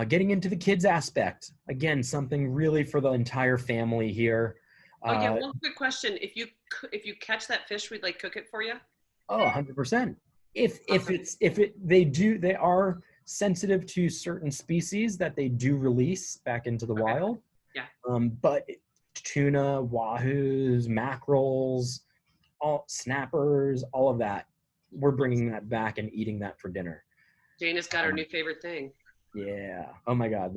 Getting into the kids aspect. Again, something really for the entire family here. Oh yeah, one quick question. If you catch that fish, we'd like cook it for you. Oh, 100%. They are sensitive to certain species that they do release back into the wild. Yeah. But tuna, wahoos, mackerels, all snappers, all of that, we're bringing that back and eating that for dinner. Jane has got her new favorite thing. Yeah. Oh my God.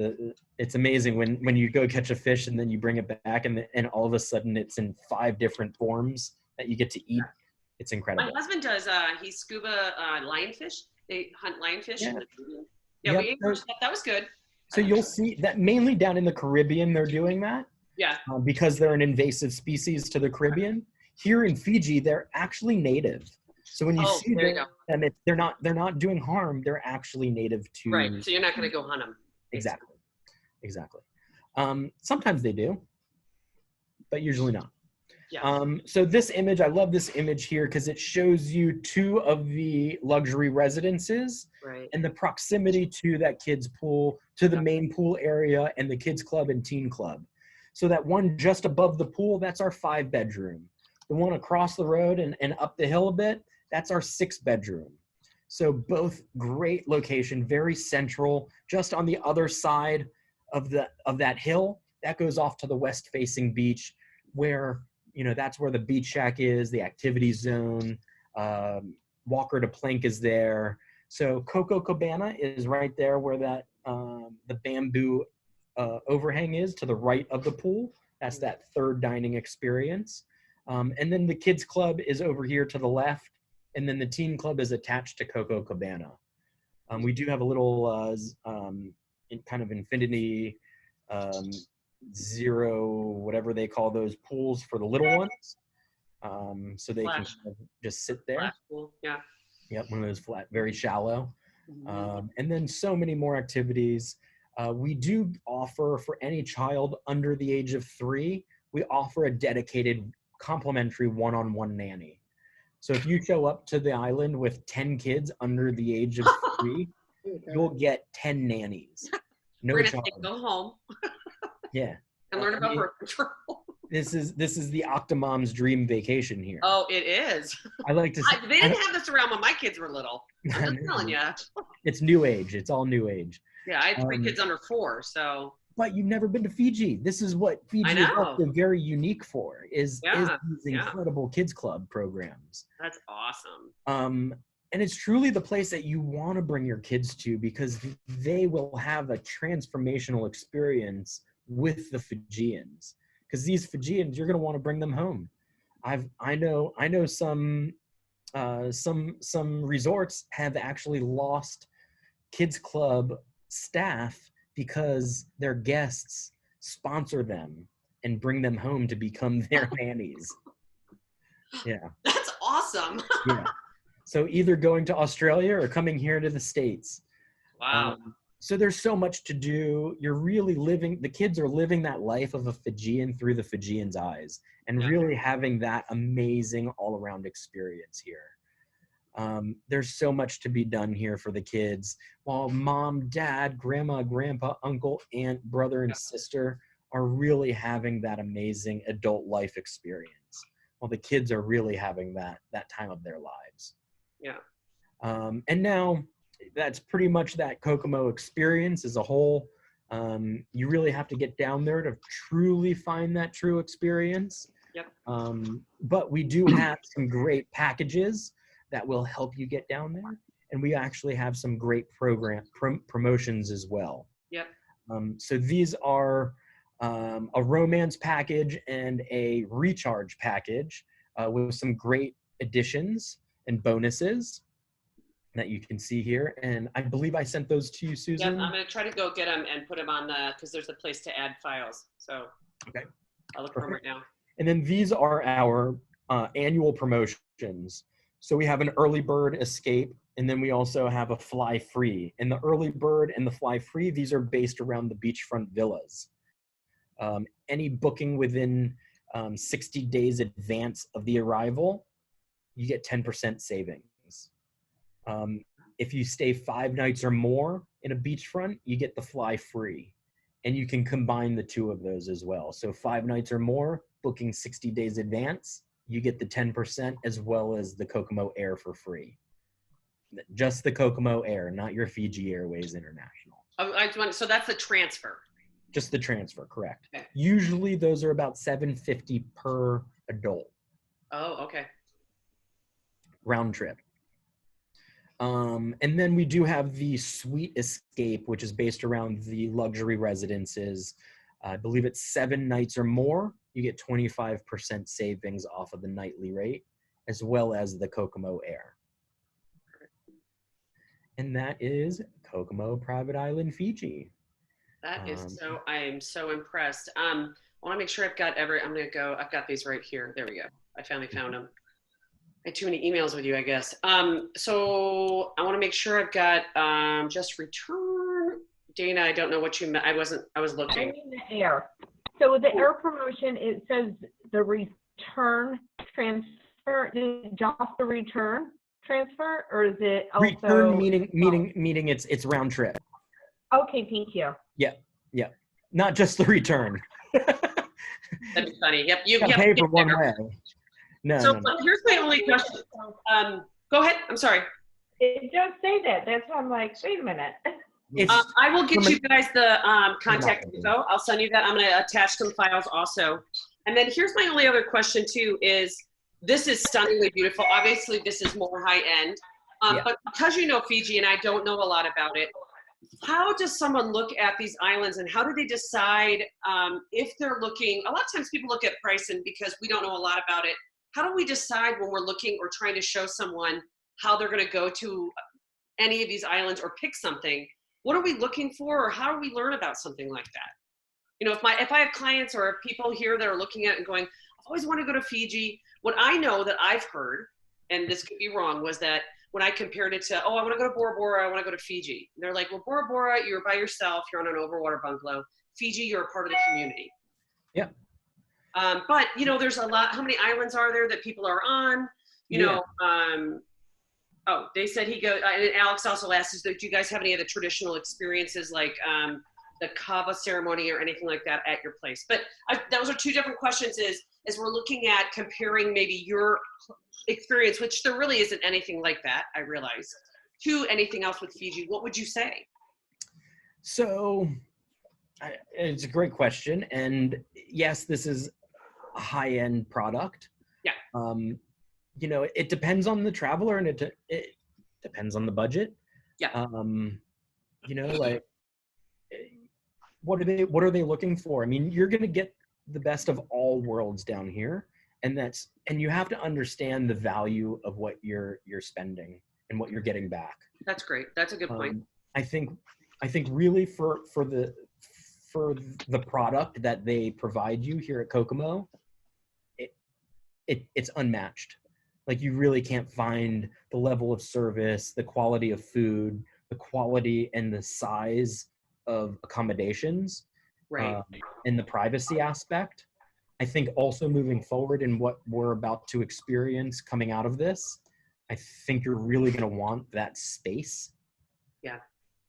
It's amazing when you go catch a fish and then you bring it back and all of a sudden it's in 5 different forms that you get to eat. It's incredible. My husband does. He scuba lionfish. They hunt lionfish. Yeah. Yeah, Yep. we ate that. That was good. So you'll see that mainly down in the Caribbean they're doing that. Yeah. Because they're an invasive species to the Caribbean. Here in Fiji, they're actually native. So when you see them, they're not doing harm. They're actually native to. Right. So you're not going to go hunt them. Exactly. Sometimes they do, but usually not. Yeah. So this image, I love this image here because it shows you 2 of the luxury residences Right. and the proximity to that kids pool, to the main pool area and the kids club and teen club. So that one just above the pool, that's our 5-bedroom. The one across the road and up the hill a bit, that's our 6-bedroom. So both great location, very central, just on the other side of that hill. That goes off to the west facing beach where, you know, that's where the beach shack is, the activity zone, walker to plank is there. So Coco Cabana is right there where that the bamboo overhang is to the right of the pool. That's that 3rd dining experience. And then the kids club is over here to the left. And then the teen club is attached to Coco Cabana. We do have a little kind of infinity zero, whatever they call those pools for the little ones. So they can kind of just sit there. Flash pool. Yeah. Yep, one of those flat, very shallow. And then so many more activities. We do offer for any child under the age of 3, we offer a dedicated complimentary one-on-one nanny. So if you show up to the island with 10 kids under the age of 3, you'll get 10 nannies. No We're gonna charge. go home. Yeah. And learn about birth control. This is the Octomom's dream vacation here. Oh, it is. I like to say, They didn't have this around when my kids were little. I'm just telling you. It's new age. It's all new age. Yeah, I had 3 kids under 4, so. But you've never been to Fiji. This is what Fiji is also very unique for, is these incredible kids club programs. That's awesome. And it's truly the place that you want to bring your kids to because they will have a transformational experience with the Fijians. Because these Fijians, you're going to want to bring them home. I know some resorts have actually lost kids club staff because their guests sponsor them and bring them home to become their nannies. Yeah. That's awesome. Yeah. So either going to Australia or coming here to the States. Wow. So there's so much to do. You're really the kids are living that life of a Fijian through the Fijian's eyes and really having that amazing all-around experience here. There's so much to be done here for the kids. While mom, dad, grandma, grandpa, uncle, aunt, brother, and sister are really having that amazing adult life experience. While the kids are really having that time of their lives. Yeah. And now that's pretty much that Kokomo experience as a whole. You really have to get down there to truly find that true experience. Yep. But we do have some great packages that will help you get down there. And we actually have some great promotions as well. Yep. So these are a romance package and a recharge package with some great additions and bonuses that you can see here. And I believe I sent those to you, Susan. Yep, I'm going to try to go get them and put them on because there's a place to add files. So okay, I'll look for them right now. And then these are our annual promotions. So we have an early bird escape, and then we also have a fly free. And the early bird and the fly free, these are based around the beachfront villas. Any booking within 60 days advance of the arrival, you get 10% savings. If you stay 5 nights or more in a beachfront, you get the fly free. And you can combine the 2 of those as well. So 5 nights or more, booking 60 days advance, you get the 10% as well as the Kokomo Air for free. Just the Kokomo Air, not your Fiji Airways International. Oh, so that's the transfer. Just the transfer, correct. Okay. Usually those are about $750 per adult. Oh, okay. Round trip. And then we do have the Suite Escape, which is based around the luxury residences. I believe it's 7 nights or more. You get 25% savings off of the nightly rate, as well as the Kokomo Air. And that is Kokomo Private Island, Fiji. That is I am so impressed. I want to make sure I've got I've got these right here. There we go. I finally found them. I had too many emails with you, I guess. So I want to make sure I've got just return. Dana, I don't know what you meant. I was looking. I mean the air. So the air promotion, it says the return transfer? Is it just the return transfer, or is it also Return meaning it's round trip. Okay, thank you. Yeah, not just the return. That'd be funny. Yep. You Gotta have pay to for get one there. way. No, So no, no. here's my only question. Go ahead. I'm sorry. It does say that. That's why I'm like, wait a minute. It's I will get you guys the contact info. I'll send you that. I'm going to attach some files also. And then here's my only other question too is, this is stunningly beautiful. Obviously, this is more high end. Yeah. But because you know Fiji and I don't know a lot about it, how does someone look at these islands and how do they decide if they're looking? A lot of times people look at price, and because we don't know a lot about it, how do we decide when we're looking or trying to show someone how they're going to go to any of these islands or pick something? What are we looking for, or how do we learn about something like that? You know, if I have clients or people here that are looking at it and going, I've always wanted to go to Fiji. What I know that I've heard, and this could be wrong, was that when I compared it to, oh, I want to go to Bora Bora, I want to go to Fiji. And they're like, well, Bora Bora, you're by yourself, you're on an overwater bungalow. Fiji, you're a part of the community. Yeah. But, you know, there's a lot, how many islands are there that people are on? You know, oh, they said he goes, and Alex also asked, do you guys have any of the traditional experiences like the kava ceremony or anything like that at your place? But those are two different questions as we're looking at comparing maybe your experience, which there really isn't anything like that, I realize, to anything else with Fiji. What would you say? So it's a great question. And yes, this is a high-end product. Yeah. You know, it depends on the traveler, and it depends on the budget. Yeah. You know, like, what are they looking for? I mean, you're going to get the best of all worlds down here, and you have to understand the value of what you're spending and what you're getting back. That's great. That's a good point. I think really for the product that they provide you here at Kokomo, it's unmatched. Like, you really can't find the level of service, the quality of food, the quality and the size of accommodations, Right. and the privacy aspect. I think also moving forward in what we're about to experience coming out of this, I think you're really going to want that space. Yeah.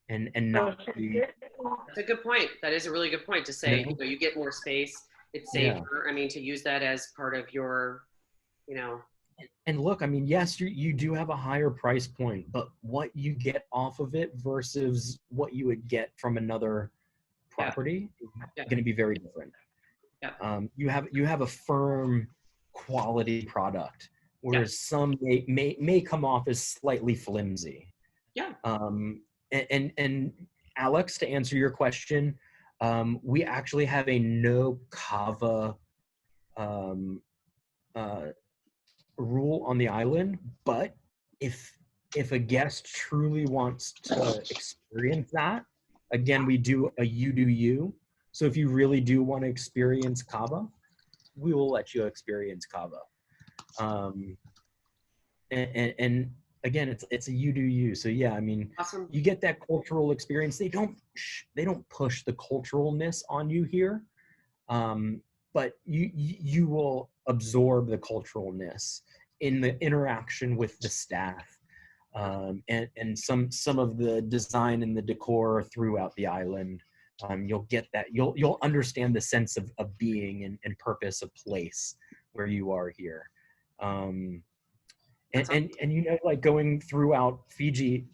And not be, That's a good point. That is a really good point to say, you know, you get more space. It's safer. I mean, to use that as part of your, you know. And look, I mean, yes, you do have a higher price point, but what you get off of it versus what you would get from another property is going to be very different. Yeah. You have a firm quality product, whereas some may come off as slightly flimsy. Yeah. And Alex, to answer your question, we actually have a no kava rule on the island, but if a guest truly wants to experience that, again, we do a you do you. So if you really do want to experience kava, we will let you experience kava. And again, it's a you do you. So yeah, I mean, Awesome. You get that cultural experience. They don't push the culturalness on you here, but you will absorb the culturalness in the interaction with the staff, and some of the design and the decor throughout the island. You'll get that. You'll understand the sense of being and purpose of place where you are here. And you know, like, going throughout Fiji,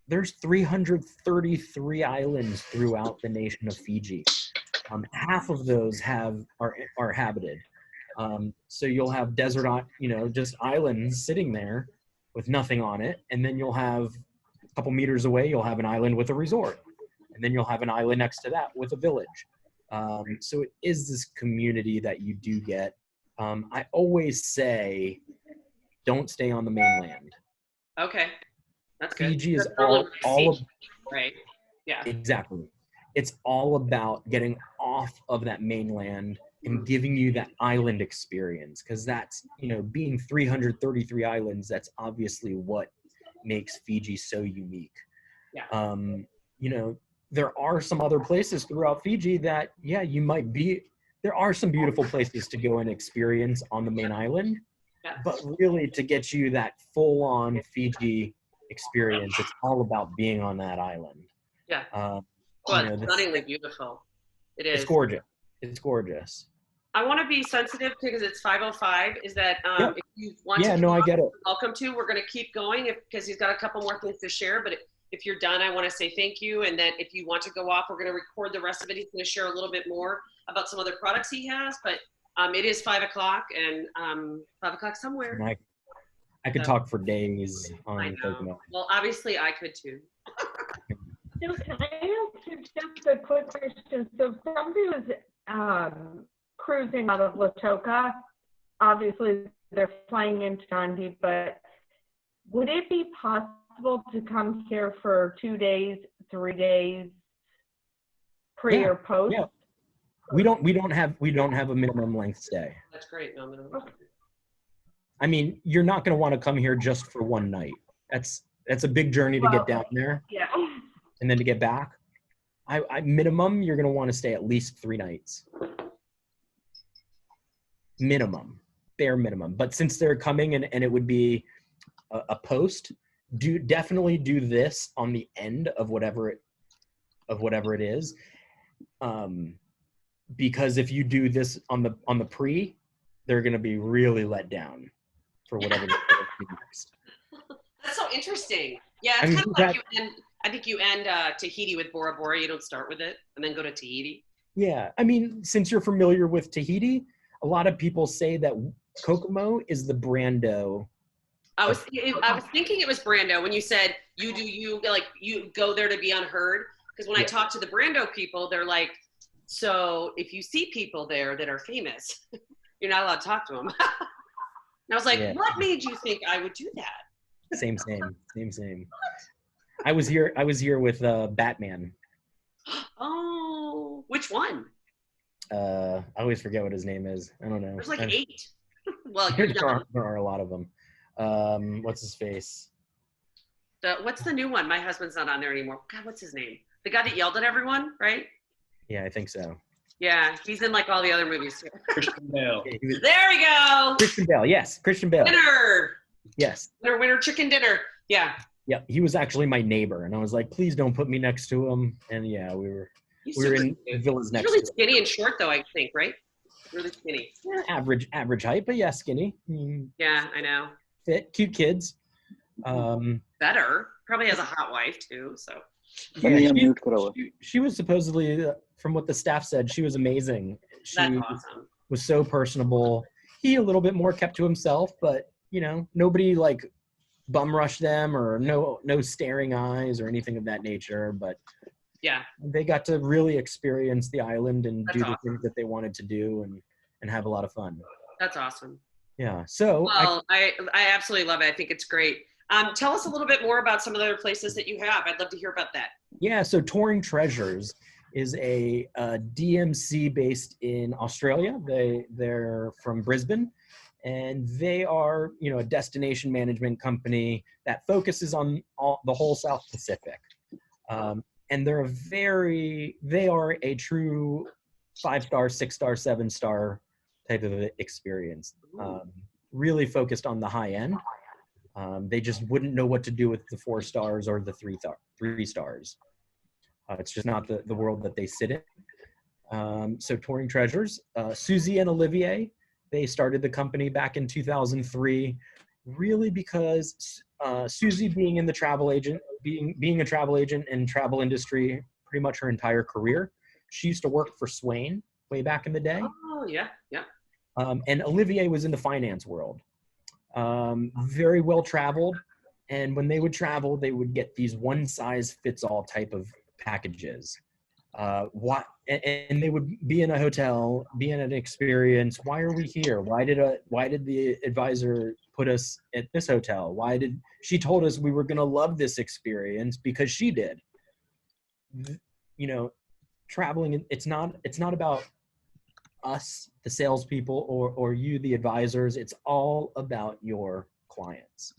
there's 333 islands throughout the nation of Fiji. Half of those are habited. So you'll have desert, you know, just islands sitting there with nothing on it, and then you'll have a couple meters away, you'll have an island with a resort, and then you'll have an island next to that with a village. So it is this community that you do get. I always say, don't stay on the mainland. Okay. That's good. Fiji is right. Yeah. Exactly. It's all about getting off of that mainland and giving you that island experience, because that's, you know, being 333 islands, that's obviously what makes Fiji so unique. Yeah. You know, there are some other places throughout Fiji that, yeah, you might be there are some beautiful places to go and experience on the main island, Yeah. but really to get you that full-on Fiji experience, it's all about being on that island. Yeah. You Well, know, it's stunningly beautiful. It is. it's gorgeous. It's gorgeous. I want to be sensitive because it's 5:05. Is that Yep. if you want Yeah, to, no, come I up, get it. you're welcome to. We're going to keep going because he's got a couple more things to share. But if you're done, I want to say thank you. And then if you want to go off, we're going to record the rest of it. He's going to share a little bit more about some other products he has. But it is 5 o'clock and 5 o'clock somewhere. And I could talk for days I on know. Kokomo. Well, obviously I could too. So can I ask you just a quick question? So if somebody was cruising out of Latoka, obviously they're flying into Dundee, but would it be possible to come here for 2 days, 3 days, pre Yeah, or post? yeah. We don't have a minimum length stay. That's great. No, no, no. Okay. I mean, you're not going to want to come here just for one night. That's a big journey to get down there Yeah. and then to get back. I minimum, you're going to want to stay at least 3 nights. Minimum, bare minimum. But since they're coming and it would be a post, definitely do this on the end of whatever it is. Because if you do this on the pre, they're going to be really let down for whatever they're gonna do next. That's so interesting. Yeah, I it's mean, kind of like I think you end Tahiti with Bora Bora. You don't start with it and then go to Tahiti. Yeah, I mean, since you're familiar with Tahiti, a lot of people say that Kokomo is the Brando. I was thinking it was Brando when you said you go there to be unheard. Because when I talk to the Brando people, they're like, so if you see people there that are famous, you're not allowed to talk to them. And I was like, what made you think I would do that? Same. I was here with Batman. Oh, which one? I always forget what his name is. I don't know. There's like 8. Well, you're young. There are a lot of them. What's his face? What's the new one? My husband's not on there anymore. God, what's his name? The guy that yelled at everyone, right? Yeah, I think so. Yeah, he's in like all the other movies too. Christian Bale. There we go. Christian Bale. Yes, Christian Bale. Dinner. Yes. Winner chicken dinner. Yeah. Yeah, he was actually my neighbor, and I was like, please don't put me next to him. And yeah, we were in villas He's next really to him. skinny and short though, I think, right? Really skinny. Yeah, average height, but yeah, skinny. Yeah, I know. Fit, cute kids. Better. Probably has a hot wife too, so. Yeah, she was supposedly, from what the staff said, she was amazing. She That's awesome. was so personable. He a little bit more kept to himself, but nobody like bum rushed them or no staring eyes or anything of that nature. But yeah, they got to really experience the island and That's do awesome. the things that they wanted to do and have a lot of fun. That's awesome. Yeah. So well, I absolutely love it. I think it's great. Tell us a little bit more about some of the other places that you have. I'd love to hear about that. Yeah, so Touring Treasures is a DMC based in Australia. They're from Brisbane, and they are a destination management company that focuses on the whole South Pacific. And they are a true 5-star, 6-star, 7-star type of experience. Really focused on the high end. They just wouldn't know what to do with the 4 stars or the 3 stars. It's just not the world that they sit in. So Touring Treasures, Susie and Olivier, they started the company back in 2003, really because Susie being a travel agent and travel industry pretty much her entire career. She used to work for Swain way back in the day. Oh, yeah. And Olivier was in the finance world. Very well traveled, and when they would travel, they would get these one-size-fits-all type of packages. And they would be in a hotel, be in an experience. Why are we here? Why did the advisor put us at this hotel? Why did she told us we were going to love this experience because she did? Traveling, it's not about us, the salespeople, or you, the advisors. It's all about your clients,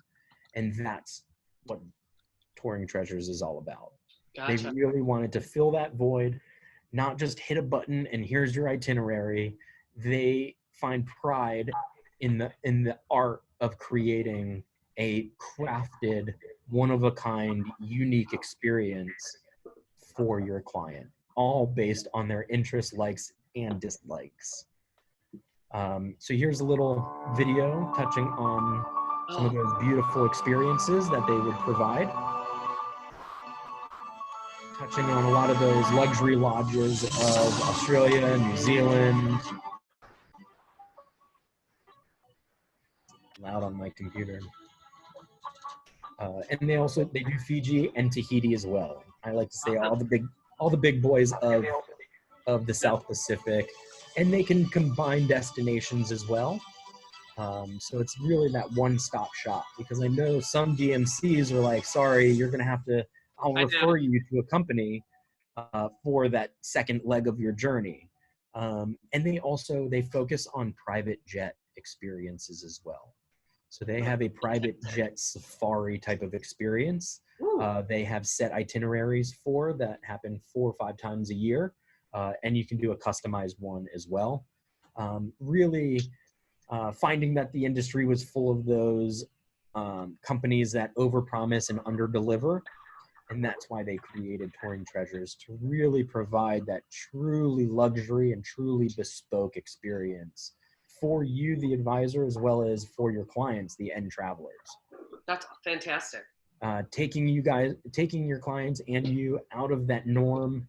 and that's what Touring Treasures is all about. Gotcha. They really wanted to fill that void. not just hit a button and here's your itinerary. They find pride in the art of creating a crafted, one-of-a-kind, unique experience for your client, all based on their interests, likes, and dislikes. So here's a little video touching on some of those beautiful experiences that they would provide. Touching on a lot of those luxury lodges of Australia, New Zealand. Loud on my computer. And they do Fiji and Tahiti as well. I like to say all the big boys of the South Pacific, and they can combine destinations as well. So it's really that one-stop shop, because I know some DMCs are like, sorry, you're gonna have to, I'll refer you to a company for that second leg of your journey. And they focus on private jet experiences as well. So they have a private jet safari type of experience. They have set itineraries for that happen 4 or 5 times a year. And you can do a customized one as well. Really finding that the industry was full of those companies that overpromise and underdeliver. And that's why they created Touring Treasures, to really provide that truly luxury and truly bespoke experience for you, the advisor, as well as for your clients, the end travelers. That's fantastic. Taking your clients and you out of that norm,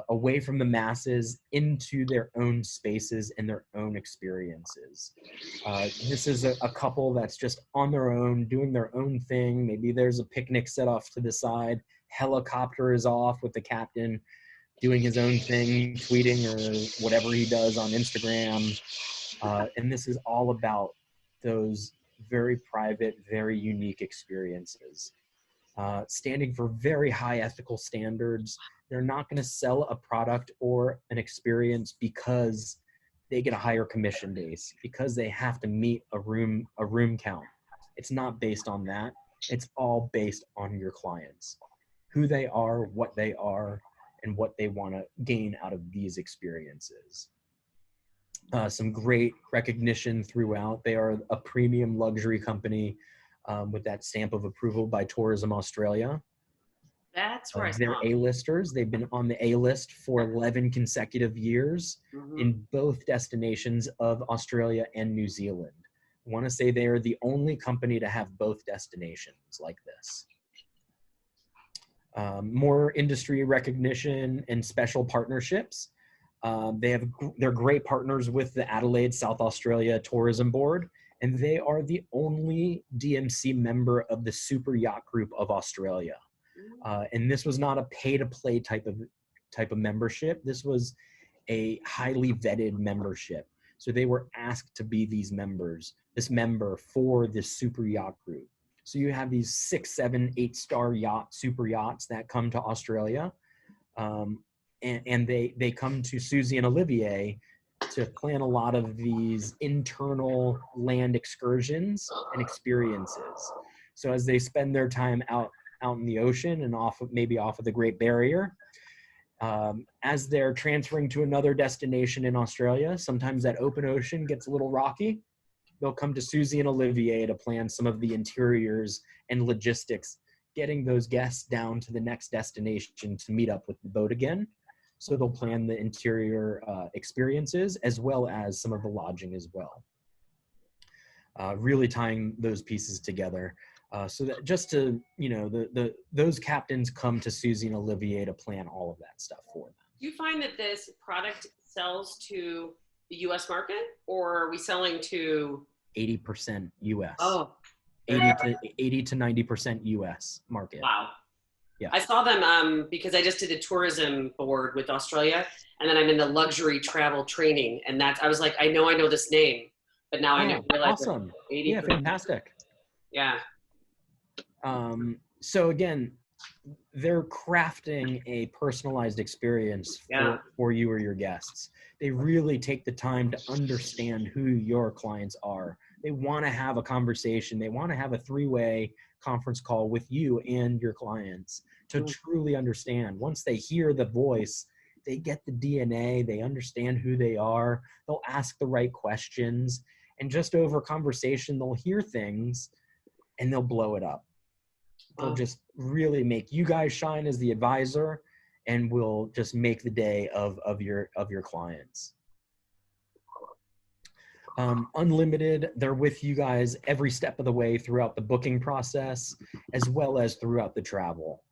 away from the masses, into their own spaces and their own experiences. This is a couple that's just on their own, doing their own thing. Maybe there's a picnic set off to the side. Helicopter is off with the captain doing his own thing, tweeting or whatever he does on Instagram. And this is all about those very private, very unique experiences. Standing for very high ethical standards. They're not going to sell a product or an experience because they get a higher commission base, because they have to meet a room count. It's not based on that. It's all based on your clients, who they are, what they are, and what they want to gain out of these experiences. Some great recognition throughout. They are a premium luxury company with that stamp of approval by Tourism Australia. That's where they're A-listers. They've been on the A-list for 11 consecutive years in both destinations of Australia and New Zealand. I want to say they are the only company to have both destinations like this. More industry recognition and special partnerships. They're great partners with the Adelaide South Australia Tourism Board, and they are the only DMC member of the Super Yacht Group of Australia. And this was not a pay-to-play type of membership. This was a highly vetted membership. So they were asked to be this member for this Super Yacht Group. So you have these 6, 7, 8-star super yachts that come to Australia. And they come to Susie and Olivier to plan a lot of these internal land excursions and experiences. So as they spend their time out in the ocean and maybe off of the Great Barrier, as they're transferring to another destination in Australia, sometimes that open ocean gets a little rocky. They'll come to Susie and Olivier to plan some of the interiors and logistics, getting those guests down to the next destination to meet up with the boat again. So they'll plan the interior experiences as well as some of the lodging as well. Really tying those pieces together. So that just to, those captains come to Susie and Olivier to plan all of that stuff for them. Do you find that this product sells to the U.S. market, or are we selling to 80% U.S.? Oh, 80 to 90% U.S. market. Wow. Yeah. I saw them because I just did a tourism board with Australia, and then I'm in the luxury travel training, and I was like, I know this name, but now I realize awesome. 80%. Yeah, fantastic. Yeah. So again, they're crafting a personalized experience for you or your guests. They really take the time to understand who your clients are. They want to have a conversation. They want to have a 3-way conference call with you and your clients to truly understand. Once they hear the voice They get the DNA, they understand who they are, they'll ask the right questions, and just over conversation, they'll hear things and they'll blow it up. They'll just really make you guys shine as the advisor, and will just make the day of your clients. Unlimited, they're with you guys every step of the way throughout the booking process, as well as throughout the travel.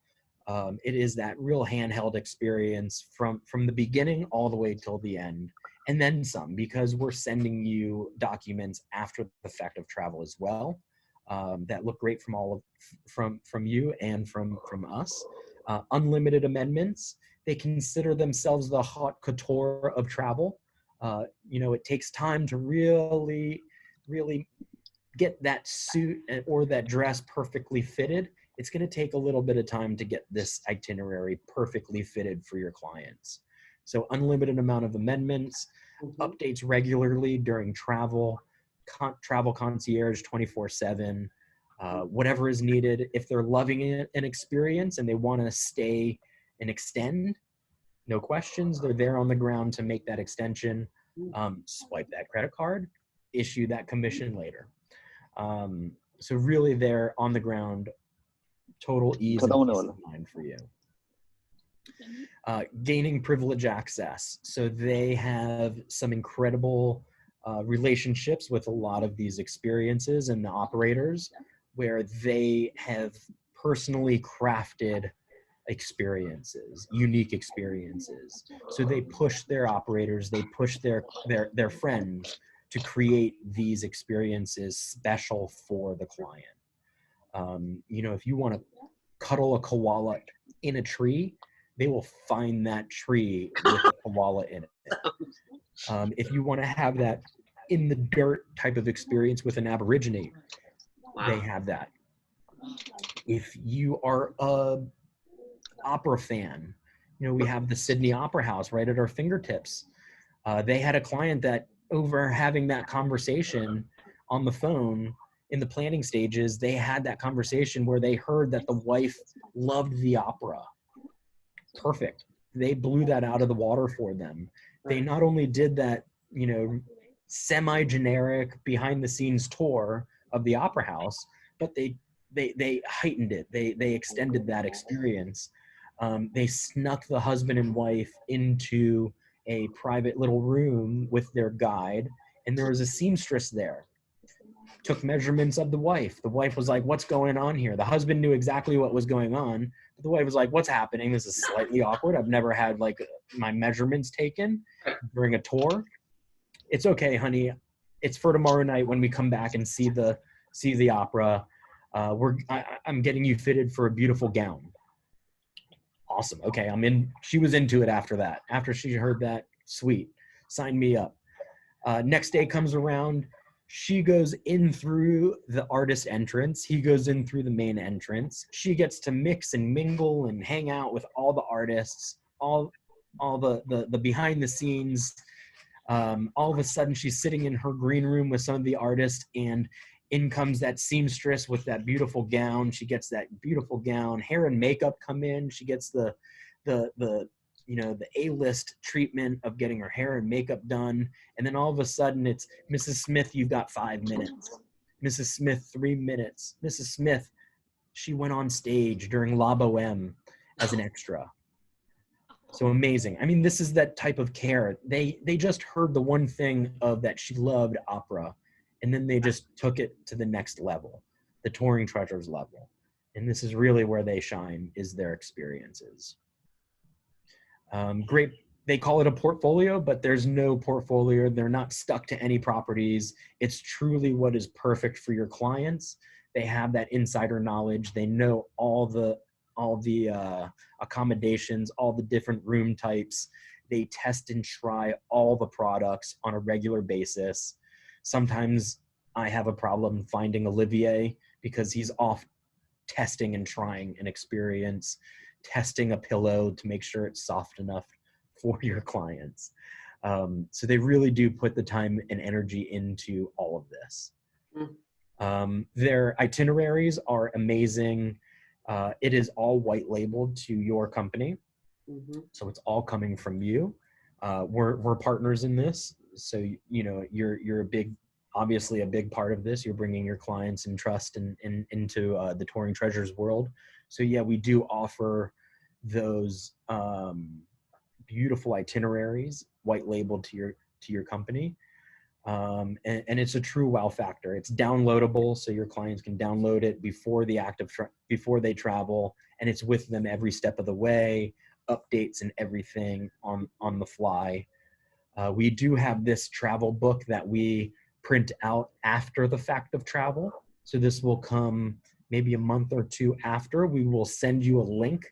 It is that real handheld experience from the beginning all the way till the end, and then some, because we're sending you documents after the fact of travel as well, that look great from you and from us. Unlimited amendments. They consider themselves the haute couture of travel. It takes time to really get that suit or that dress perfectly fitted. It's going to take a little bit of time to get this itinerary perfectly fitted for your clients. So unlimited amount of amendments, updates regularly during travel, travel concierge 24/7, whatever is needed. If they're loving an experience and they want to stay and extend, no questions, they're there on the ground to make that extension. Swipe that credit card, issue that commission later. So really they're on the ground, total ease and peace of mind for you. Gaining privilege access. So they have some incredible relationships with a lot of these experiences and the operators, where they have personally crafted experiences, unique experiences. So they push their operators, they push their friends to create these experiences special for the client. If you want to cuddle a koala in a tree, they will find that tree with a koala in it. If you want to have that in the dirt type of experience with an Aborigine, they have that. If you are a opera fan, we have the Sydney Opera House right at our fingertips. They had a client that, over having that conversation on the phone in the planning stages, they had that conversation where they heard that the wife loved the opera. Perfect. They blew that out of the water for them. They not only did that, semi-generic behind the scenes tour of the opera house, but they heightened it. They extended that experience. They snuck the husband and wife into a private little room with their guide, and there was a seamstress there. Took measurements of the wife. The wife was like, "What's going on here?" The husband knew exactly what was going on, but the wife was like, "What's happening? This is slightly awkward. I've never had my measurements taken during a tour." "It's okay, honey. It's for tomorrow night when we come back and see the opera. I'm getting you fitted for a beautiful gown." Awesome. Okay, I'm in. She was into it after that. After she heard that, sweet, sign me up. Next day comes around. She goes in through the artist entrance. He goes in through the main entrance. She gets to mix and mingle and hang out with all the artists, all the behind the scenes. All of a sudden, she's sitting in her green room with some of the artists, and in comes that seamstress with that beautiful gown. She gets that beautiful gown. Hair and makeup come in. She gets the A-list treatment of getting her hair and makeup done. And then all of a sudden it's, "Mrs. Smith, you've got 5 minutes. Mrs. Smith, 3 minutes. Mrs. Smith, she went on stage during La Boheme as an extra." So amazing. I mean, this is that type of care. They just heard the one thing of that she loved opera, and then they just took it to the next level, the touring treasures level. And this is really where they shine, is their experiences. Great. They call it a portfolio, but there's no portfolio. They're not stuck to any properties. It's truly what is perfect for your clients. They have that insider knowledge. They know all the accommodations, all the different room types. They test and try all the products on a regular basis. Sometimes I have a problem finding Olivier because he's off testing and trying an experience, testing a pillow to make sure it's soft enough for your clients. So they really do put the time and energy into all of this. Their itineraries are amazing. It is all white labeled to your company. So it's all coming from you. We're partners in this. So, you know, you're obviously a big part of this. You're bringing your clients and trust into the Touring Treasures world. So yeah, we do offer those beautiful itineraries, white labeled to your company. And it's a true wow factor. It's downloadable, so your clients can download it before before they travel, and it's with them every step of the way, updates and everything on the fly. We do have this travel book that we print out after the fact of travel. So this will come maybe a month or two after. We will send you a link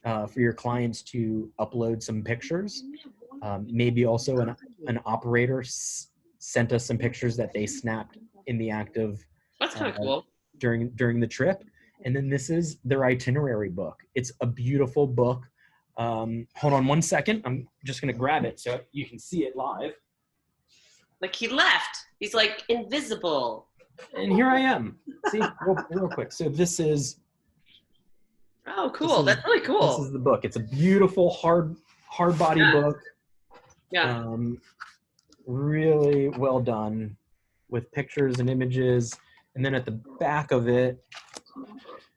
for your clients to upload some pictures. Maybe also an operator sent us some pictures that they snapped in the act of That's kind of cool. during the trip. And then this is their itinerary book. It's a beautiful book. Hold on one second. I'm just going to grab it so you can see it live. Like he left. He's like invisible. And here I am. See, real quick. So this is. Oh, cool. That's really cool. This is the book. It's a beautiful hard body book. Yeah. Really well done with pictures and images. And then at the back of it,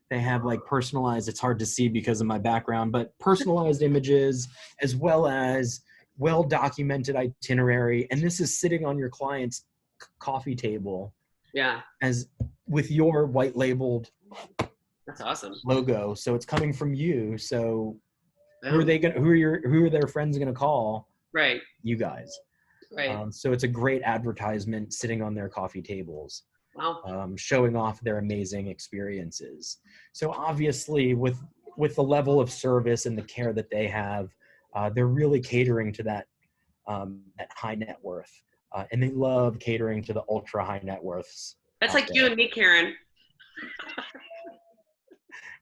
they have like personalized, it's hard to see because of my background, but personalized images as well as well-documented itinerary. And this is sitting on your client's coffee table. Yeah. As with your white labeled That's awesome. logo. So it's coming from you. So who are their friends going to call? Right. You guys. Right. So it's a great advertisement sitting on their coffee tables. Wow. Showing off their amazing experiences. So obviously with the level of service and the care that they have, they're really catering to that high net worth. And they love catering to the ultra high net worths. That's like you and me, Karen.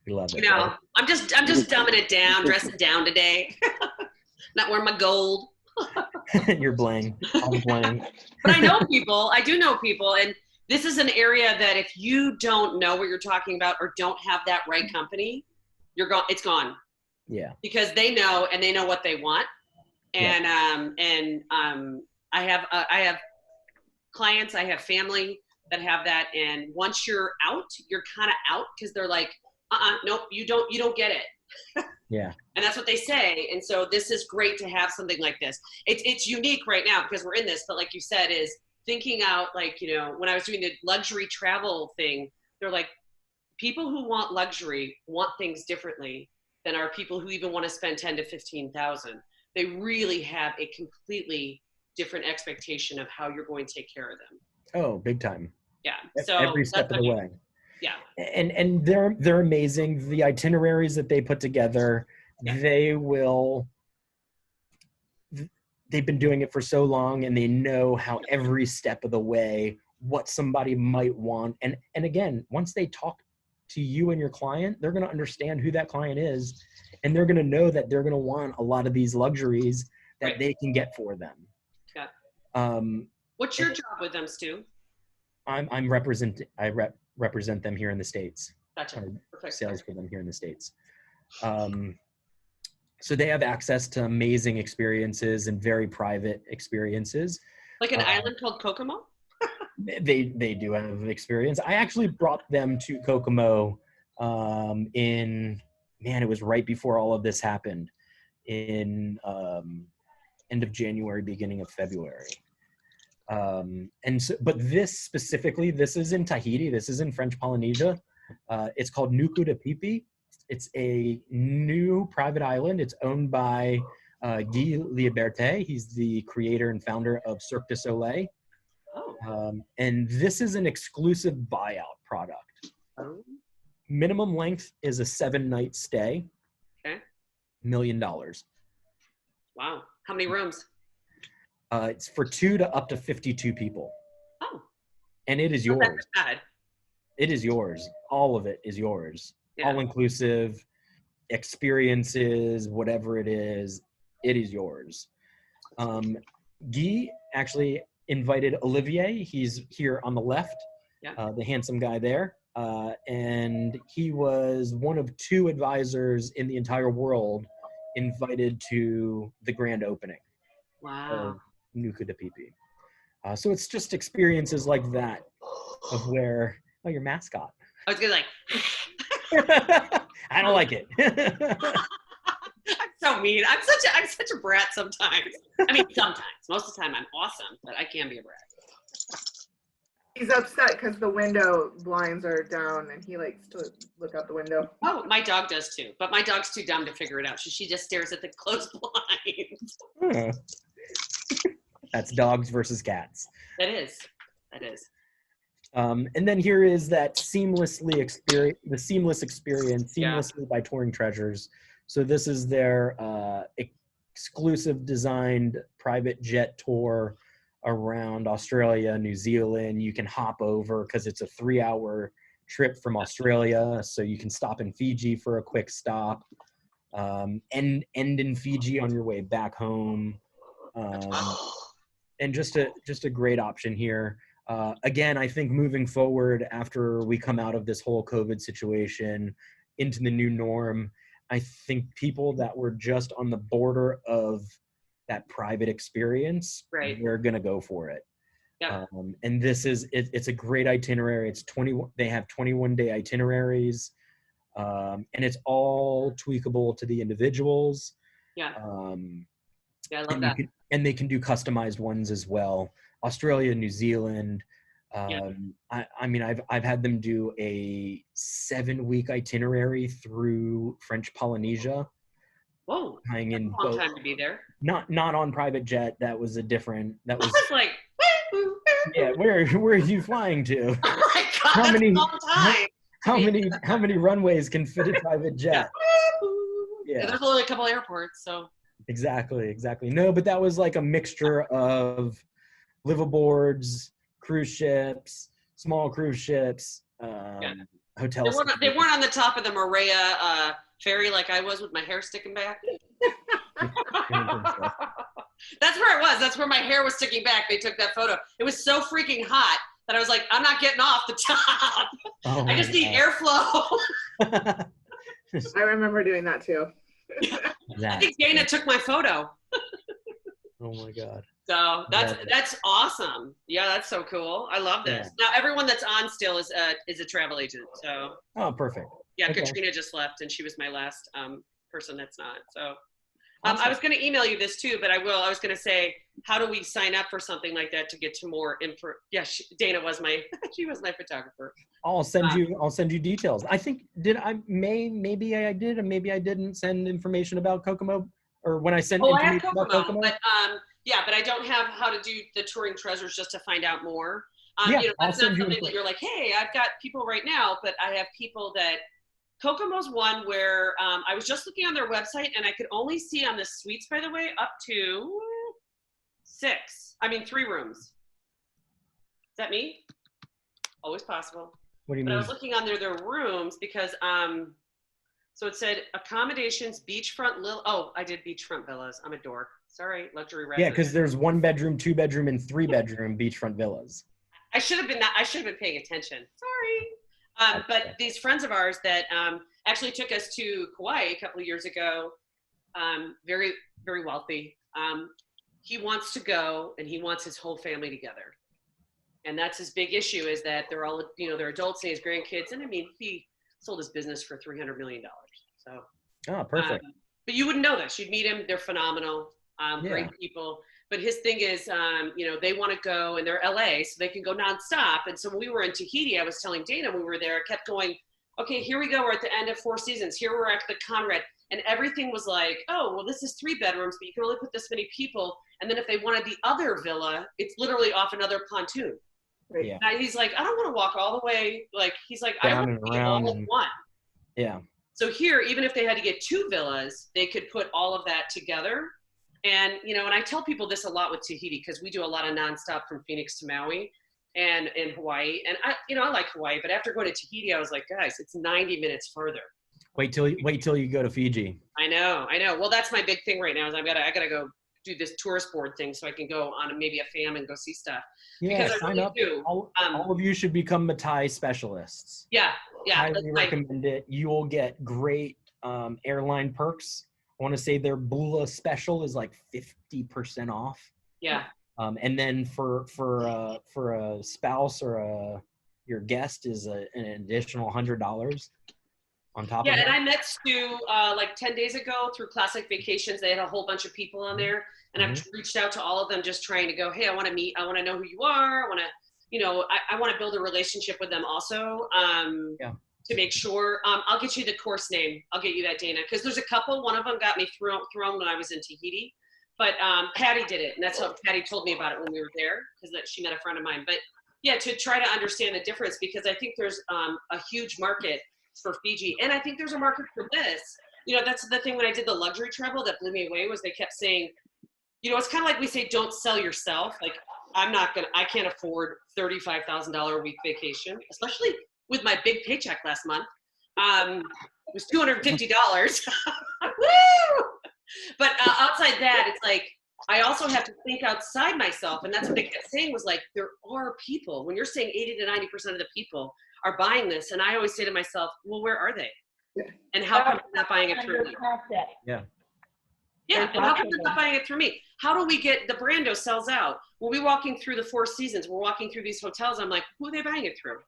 We love it. You know, right? I'm just dumbing it down, dressing down today. Not wearing my gold. You're blang. I'm blang. But I know people. I do know people, and this is an area that if you don't know what you're talking about or don't have that right company, you're gone. It's gone. Yeah. Because they know, and they know what they want. And I have clients, I have family that have that, and once you're out, you're kind of out because they're like, nope, you don't get it. Yeah. And that's what they say. And so this is great to have something like this. It's unique right now because we're in this, but like you said, is thinking out, like, you know, when I was doing the luxury travel thing, they're like, people who want luxury want things differently than are people who even want to spend 10 to 15,000. They really have a completely different expectation of how you're going to take care of them. Oh, big time. Yeah. So every step of the way. Yeah. And they're amazing. The itineraries that they put together, they've been doing it for so long, and they know how every step of the way, what somebody might want. And again, once they talk to you and your client, they're going to understand who that client is, and they're going to know that they're going to want a lot of these luxuries that they can get for them. Yeah. What's your job with them, Stu? I represent them here in the States. Gotcha. Perfect. Sales for them here in the States. So they have access to amazing experiences and very private experiences. Like an island called Kokomo? They do have experience. I actually brought them to Kokomo it was right before all of this happened, in end of January, beginning of February. But this specifically, this is in Tahiti. This is in French Polynesia. It's called Nuku de Pipi. It's a new private island. It's owned by Guy Liberté. He's the creator and founder of Cirque du Soleil. And this is an exclusive buyout product. Minimum length is a 7-night stay. Okay. $1 million. Wow. How many rooms? It's for 2 to up to 52 people. Oh. And it is Not yours. that bad. It is yours. All of it is yours. Yeah. All inclusive experiences, whatever it is yours. Guy actually invited Olivier. He's here on the left, the handsome guy there. And he was one of 2 advisors in the entire world invited to the grand opening Wow. of Nuka de Pipi. So it's just experiences like that of where, oh, your mascot. I was gonna I don't like it. I'm so mean. I'm such a brat sometimes. I mean, sometimes. Most of the time, I'm awesome, but I can be a brat. He's upset because the window blinds are down and he likes to look out the window. Oh, my dog does too, but my dog's too dumb to figure it out. She just stares at the closed blinds. That's dogs versus cats. That is. And then here is that seamless experience seamlessly by Touring Treasures. So this is their exclusive designed private jet tour around Australia, New Zealand. You can hop over because it's a 3-hour trip from Australia. So you can stop in Fiji for a quick stop, and end in Fiji on your way back home. And just a great option here. Again, I think moving forward after we come out of this whole COVID situation into the new norm, I think people that were just on the border of that private experience, right, they're going to go for it. Yeah. And this is, it's a great itinerary. They have 21-day itineraries, and it's all tweakable to the individuals. Yeah. Yeah, I love and that. And they can do customized ones as well. Australia, New Zealand. I mean, I've had them do a 7-week itinerary through French Polynesia. Whoa, tying in that's a long both. time to be there. Not on private jet. That was a different. That was like. Yeah, where are you flying to? Oh my God, that's a long time. How many runways can fit a private jet? Yeah, there's only a couple airports, so. Exactly. No, but that was like a mixture of liveaboards, cruise ships, small cruise ships, hotels. They weren't on the top of the Maria ferry like I was with my hair sticking back. That's where it was. That's where my hair was sticking back. They took that photo. It was so freaking hot that I was like, I'm not getting off the top. Oh I just need airflow. I remember doing that too. I think Dana took my photo. Oh my God. So that's awesome. Yeah, that's so cool. I love this. Yeah. Now everyone that's on still is a travel agent. So. Oh, perfect. Yeah, Okay. Katrina just left, and she was my last person that's not. So Awesome. I was going to email you this too, but I will. I was going to say, how do we sign up for something like that to get to more info? Yeah, Dana was she was my photographer. I'll send you details. I think maybe I did, and maybe I didn't send information about Kokomo, or when I sent information I have about Kokomo. but but I don't have how to do the Touring Treasures just to find out more. Yeah, that's I'll not send you something that you're like, hey, I've got people right now, but I have people that. Kokomo's one where I was just looking on their website and I could only see on the suites, by the way, up to 3 rooms. Is that me? Always possible. What do you But mean? I was looking on their rooms because, so it said accommodations, beachfront, I did beachfront villas. I'm a dork. Sorry, luxury residence. Yeah, because there's 1-bedroom, 2-bedroom, and 3-bedroom beachfront villas. I should have been paying attention. Sorry. But these friends of ours that actually took us to Kauai a couple of years ago, very, very wealthy. He wants to go and he wants his whole family together. And that's his big issue is that they're all, they're adults and his grandkids. And I mean, he sold his business for $300 million. So. Oh, perfect. But you wouldn't know this. You'd meet him. They're phenomenal. Great people. But his thing is, they want to go and they're LA, so they can go nonstop. And so when we were in Tahiti, I was telling Dana when we were there, I kept going, okay, here we go. We're at the end of 4 seasons. Here we're at the Conrad. And everything was like, oh, well, this is 3 bedrooms, but you can only put this many people. And then if they wanted the other villa, it's literally off another pontoon. Right. Yeah. And he's like, I don't want to walk all the way. Like, he's like, I Down want to and be around all in one. Yeah. So here, even if they had to get 2 villas, they could put all of that together. And, and I tell people this a lot with Tahiti because we do a lot of nonstop from Phoenix to Maui and in Hawaii. And I like Hawaii, but after going to Tahiti, I was like, guys, it's 90 minutes further. Wait till you go to Fiji. I know. Well, that's my big thing right now is I gotta go do this tourist board thing so I can go on maybe a fam and go see stuff. Yeah, because sign up. All of you should become Matai specialists. Yeah. Highly recommend it. You will get great airline perks want to say their Bula special is like 50% off. Yeah. And then for a spouse or your guest is an additional $100 on top Yeah, of and that. I met Stu like 10 days ago through Classic Vacations. They had a whole bunch of people on there, and I've reached out to all of them just trying to go, hey, I want to meet, I want to know who you are. I want to, you know, I want to build a relationship with them also to make sure. I'll get you the course name. I'll get you that, Dana, because there's a couple. One of them got me thrown when I was in Tahiti. But Patty did it, and that's how Patty told me about it when we were there, because she met a friend of mine. But yeah, to try to understand the difference, because I think there's a huge market for Fiji, and I think there's a market for this. You know, that's the thing when I did the luxury travel that blew me away was they kept saying, you know, it's kind of like we say, don't sell yourself. Like I can't afford $35,000 a week vacation, especially with my big paycheck last month. It was $250. Woo! But outside that, it's like, I also have to think outside myself. And that's what they kept saying was like, there are people, when you're saying 80 to 90% of the people are buying this. And I always say to myself, well, where are they? Yeah. And how come they're not buying it through me? Yeah. Yeah, and how come they're not buying it through me? How do we get, the Brando sells out. When we're walking through the Four Seasons, we're walking through these hotels, I'm like, who are they buying it through?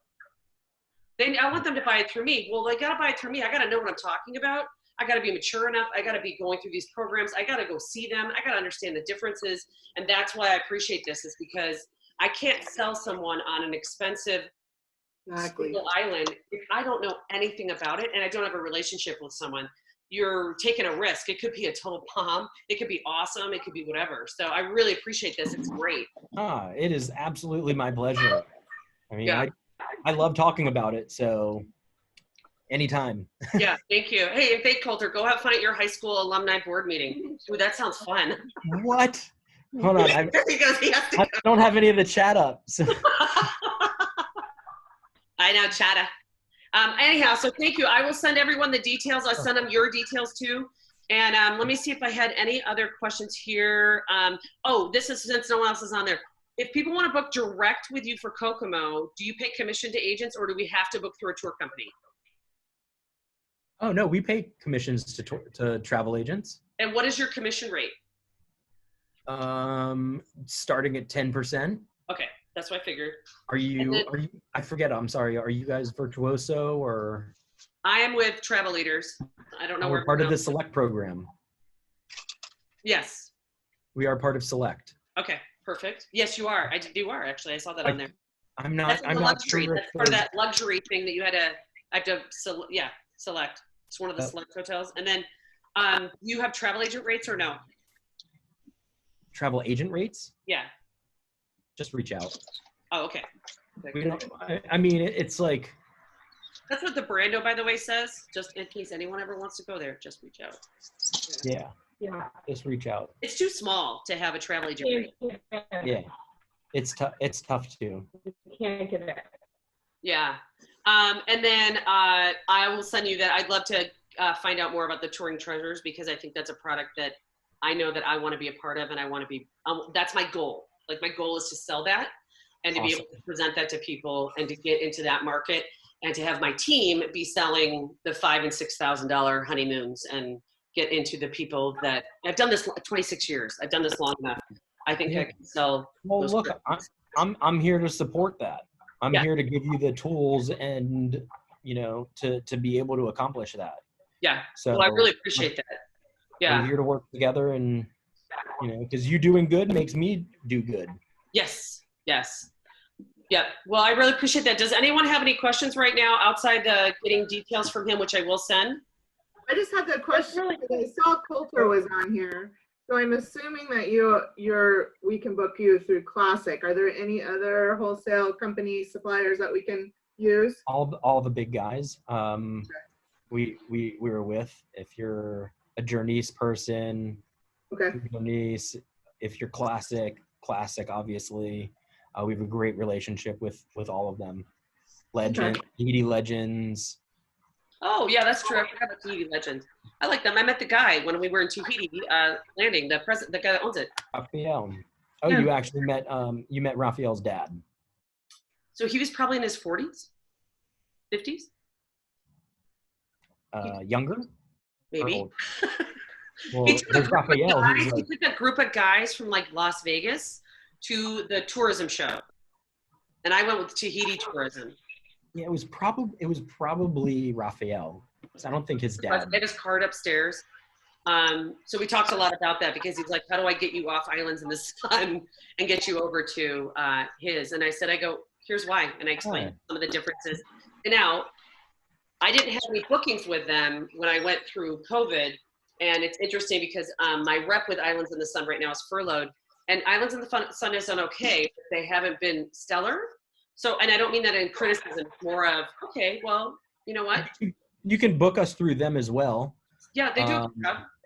I want them to buy it through me. Well, they got to buy it through me. I got to know what I'm talking about. I got to be mature enough. I got to be going through these programs. I got to go see them. I got to understand the differences. And that's why I appreciate this, is because I can't sell someone on an expensive single island if I don't know anything about it and I don't have a relationship with someone. You're taking a risk. It could be a total bomb. It could be awesome. It could be whatever. So I really appreciate this. It's great. It is absolutely my pleasure. I mean, Yeah. I love talking about it. So anytime. Yeah, thank you. Hey, and Fake Coulter, go have fun at your high school alumni board meeting. Ooh, that sounds fun. What? Hold on. He goes, he has to I don't have any of the chat up. So. I know, chatta. Anyhow, so thank you. I will send everyone the details. I'll send them your details too. And let me see if I had any other questions here. Oh, this is since no one else is on there. If people want to book direct with you for Kokomo, do you pay commission to agents or do we have to book through a tour company? Oh, no, we pay commissions to travel agents. And what is your commission rate? Starting at 10%. Okay, that's what I figured. Are you, I forget, I'm sorry. Are you guys Virtuoso or? I am with Travel Leaders. I don't know where we're part of the Select program. Yes. We are part of Select. Okay, perfect. Yes, you are. You are actually. I saw that on there. I'm not luxury. sure. That's part of that luxury thing that you had to, Select. It's one of the Select hotels. And then you have travel agent rates or no? Travel agent rates? Yeah. Just reach out. Oh, okay. I mean, it's like. That's what the Brando, by the way, says. Just in case anyone ever wants to go there, just reach out. Yeah. Yeah. Just reach out. It's too small to have a travel agent rate. Yeah. It's tough. It's tough too. You can't get it. Yeah. And then I will send you that. I'd love to find out more about the Touring Treasures because I think that's a product that I know that I want to be a part of and I want to be, that's my goal. Like my goal is to sell that and to be able to present that to people and to get into that market and to have my team be selling the $5,000 and $6,000 honeymoons and get into the people that I've done this 26 years. I've done this long enough. I think I can sell. Well, look, I'm here to support that. I'm here to give you the tools and, to be able to accomplish that. Yeah. So well, I really appreciate that. Yeah. We're here to work together and, because you doing good makes me do good. Yes. Yes. Yeah. Well, I really appreciate that. Does anyone have any questions right now outside the getting details from him, which I will send? I just had the question. I saw Coulter was on here. So I'm assuming that we can book you through Classic. Are there any other wholesale company suppliers that we can use? All the big guys. We were with. If you're a Journeys person, okay. Journeys. If you're Classic, obviously. We have a great relationship with all of them. Legend, Tahiti Legends. Oh yeah, that's true. I forgot about Tahiti Legends. I like them. I met the guy when we were in Tahiti landing. The guy that owns it. Raphael. Oh, yeah. You actually met Raphael's dad. So he was probably in his 40s, 50s. Younger. Maybe. Well, He took there's Raphael. He's like, he took a group of guys from like Las Vegas to the tourism show, and I went with Tahiti tourism. yeah, it was probably Raphael. So I don't think his I dad. had his card upstairs. So we talked a lot about that because he's like, how do I get you off islands in the sun and get you over to his? And I said, here's why. And I explained some of the differences. And now, I didn't have any bookings with them when I went through COVID. And it's interesting because my rep with Islands in the Sun right now is furloughed. And Islands in the Sun is done okay, but they haven't been stellar. So, and I don't mean that in criticism, it's more of, okay, well, you know what? You can book us through them as well. Yeah, they do.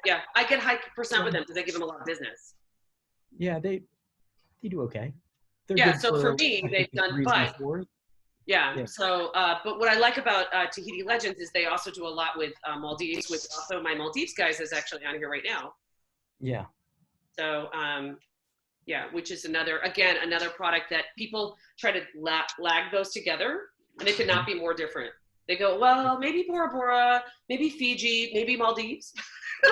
Yeah, I get high percent with them because I give them a lot of business. Yeah, they do okay. They're Yeah, good so for me, they've done, but yeah. So, but what I like about Tahiti Legends is they also do a lot with Maldives, which also my Maldives guys is actually on here right now. Yeah. So, yeah, which is another product that people try to lag those together, and they could not be more different. They go, well, maybe Bora Bora, maybe Fiji, maybe Maldives.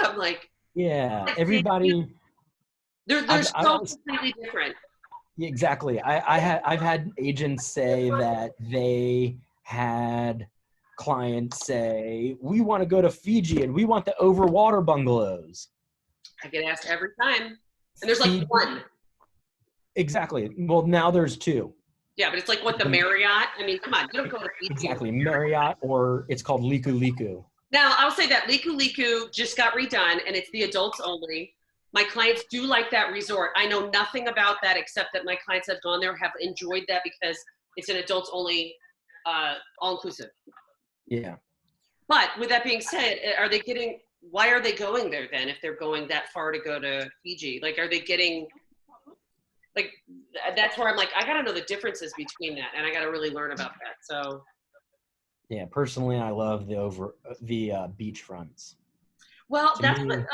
I'm like, yeah, everybody. They're so completely different. Exactly. I've had agents say that they had clients say, we want to go to Fiji and we want the overwater bungalows. I get asked every time. And there's like one. Exactly. Well, now there's two. Yeah, but it's like what, the Marriott? I mean, come on, you don't go to Fiji. Exactly. Marriott, or it's called Liku Liku. Now, I'll say that Liku Liku just got redone and it's the adults only. My clients do like that resort. I know nothing about that except that my clients have gone there, have enjoyed that because it's an adults only, all-inclusive. Yeah. But with that being said, why are they going there then if they're going that far to go to Fiji? Like, are they getting, like, that's where I'm like, I got to know the differences between that and I got to really learn about that. So. Yeah, personally, I love the beach fronts. Well, that's what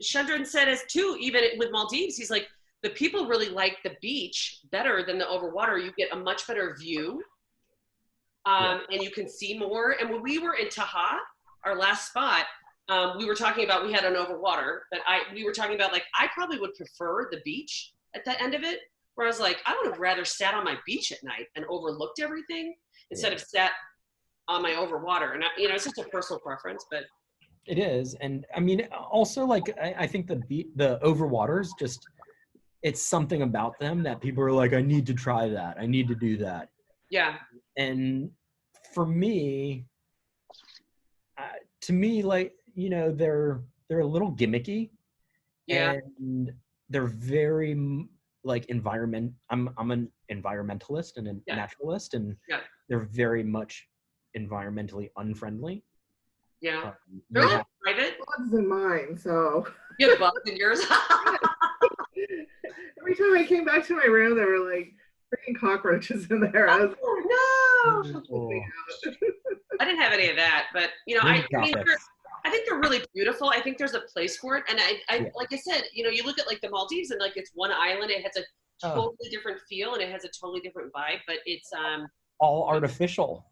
Chandran said as too, even with Maldives. He's like, the people really like the beach better than the overwater. You get a much better view and you can see more. And when we were in Taha, our last spot, we were talking about, we had an overwater, but we were talking about like, I probably would prefer the beach at the end of it, where I was like, I would have rather sat on my beach at night and overlooked everything instead of sat on my overwater. And it's just a personal preference, but. It is. And I mean, also like, I think the overwaters just, it's something about them that people are like, I need to try that. I need to do that. Yeah. And for me, like, they're a little gimmicky. Yeah. And they're very like I'm an environmentalist and a naturalist, and they're very much environmentally unfriendly. Yeah. They're all private. Bugs in mine, so. You have bugs in yours? Every time I came back to my room, there were like freaking cockroaches in there. I was no! I didn't have any of that, but I think they're really beautiful. I think there's a place for it, and I like I said, you look at like the Maldives, and like it's one island. It has a totally different feel, and it has a totally different vibe. But it's all artificial.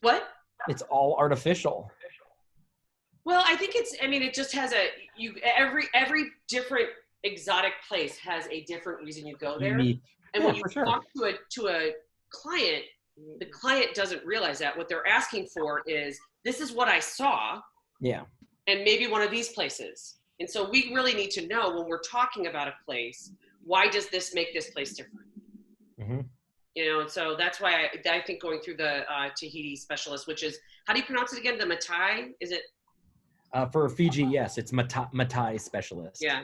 What? It's all artificial. Well, I think it just has every different exotic place has a different reason you go there. Unique. And when you talk to a client, the client doesn't realize that. What they're asking for is, this is what I saw. Yeah. And maybe one of these places. And so we really need to know when we're talking about a place, why does this make this place different? Mm-hmm. So that's why I think going through the Tahiti specialist, which is, how do you pronounce it again? The Matai, is it? For Fiji, yes, it's Matai specialist. Yeah.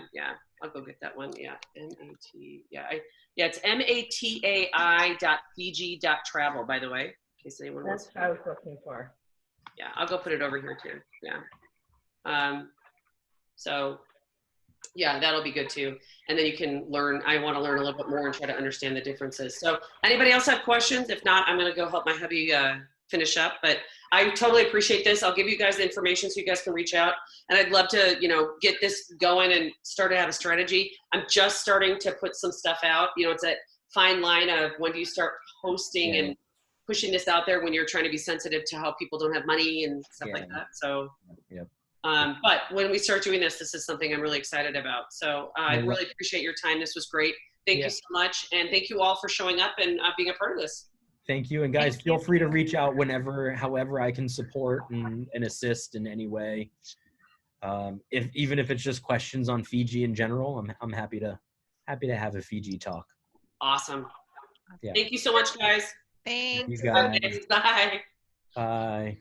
I'll go get that one. Yeah, M-A-T. Yeah, it's matai.fiji.travel, by the way, in case anyone wants. That's what I was looking for. Yeah, I'll go put it over here too. Yeah. So yeah, that'll be good too. And then you can learn. I want to learn a little bit more and try to understand the differences. So anybody else have questions? If not, I'm going to go help my hubby finish up. But I totally appreciate this. I'll give you guys the information so you guys can reach out. And I'd love to, get this going and start to have a strategy. I'm just starting to put some stuff out. It's that fine line of when do you start posting and pushing this out there when you're trying to be sensitive to how people don't have money and stuff like that. So But when we start doing this is something I'm really excited about. So I really appreciate your time. This was great. Thank you so much. And thank you all for showing up and being a part of this. Thank you. And guys, feel free to reach out however I can support and assist in any way. Even if it's just questions on Fiji in general, I'm happy to have a Fiji talk. Awesome. Yeah. Thank you so much, guys. Thanks. You guys. Bye. Bye.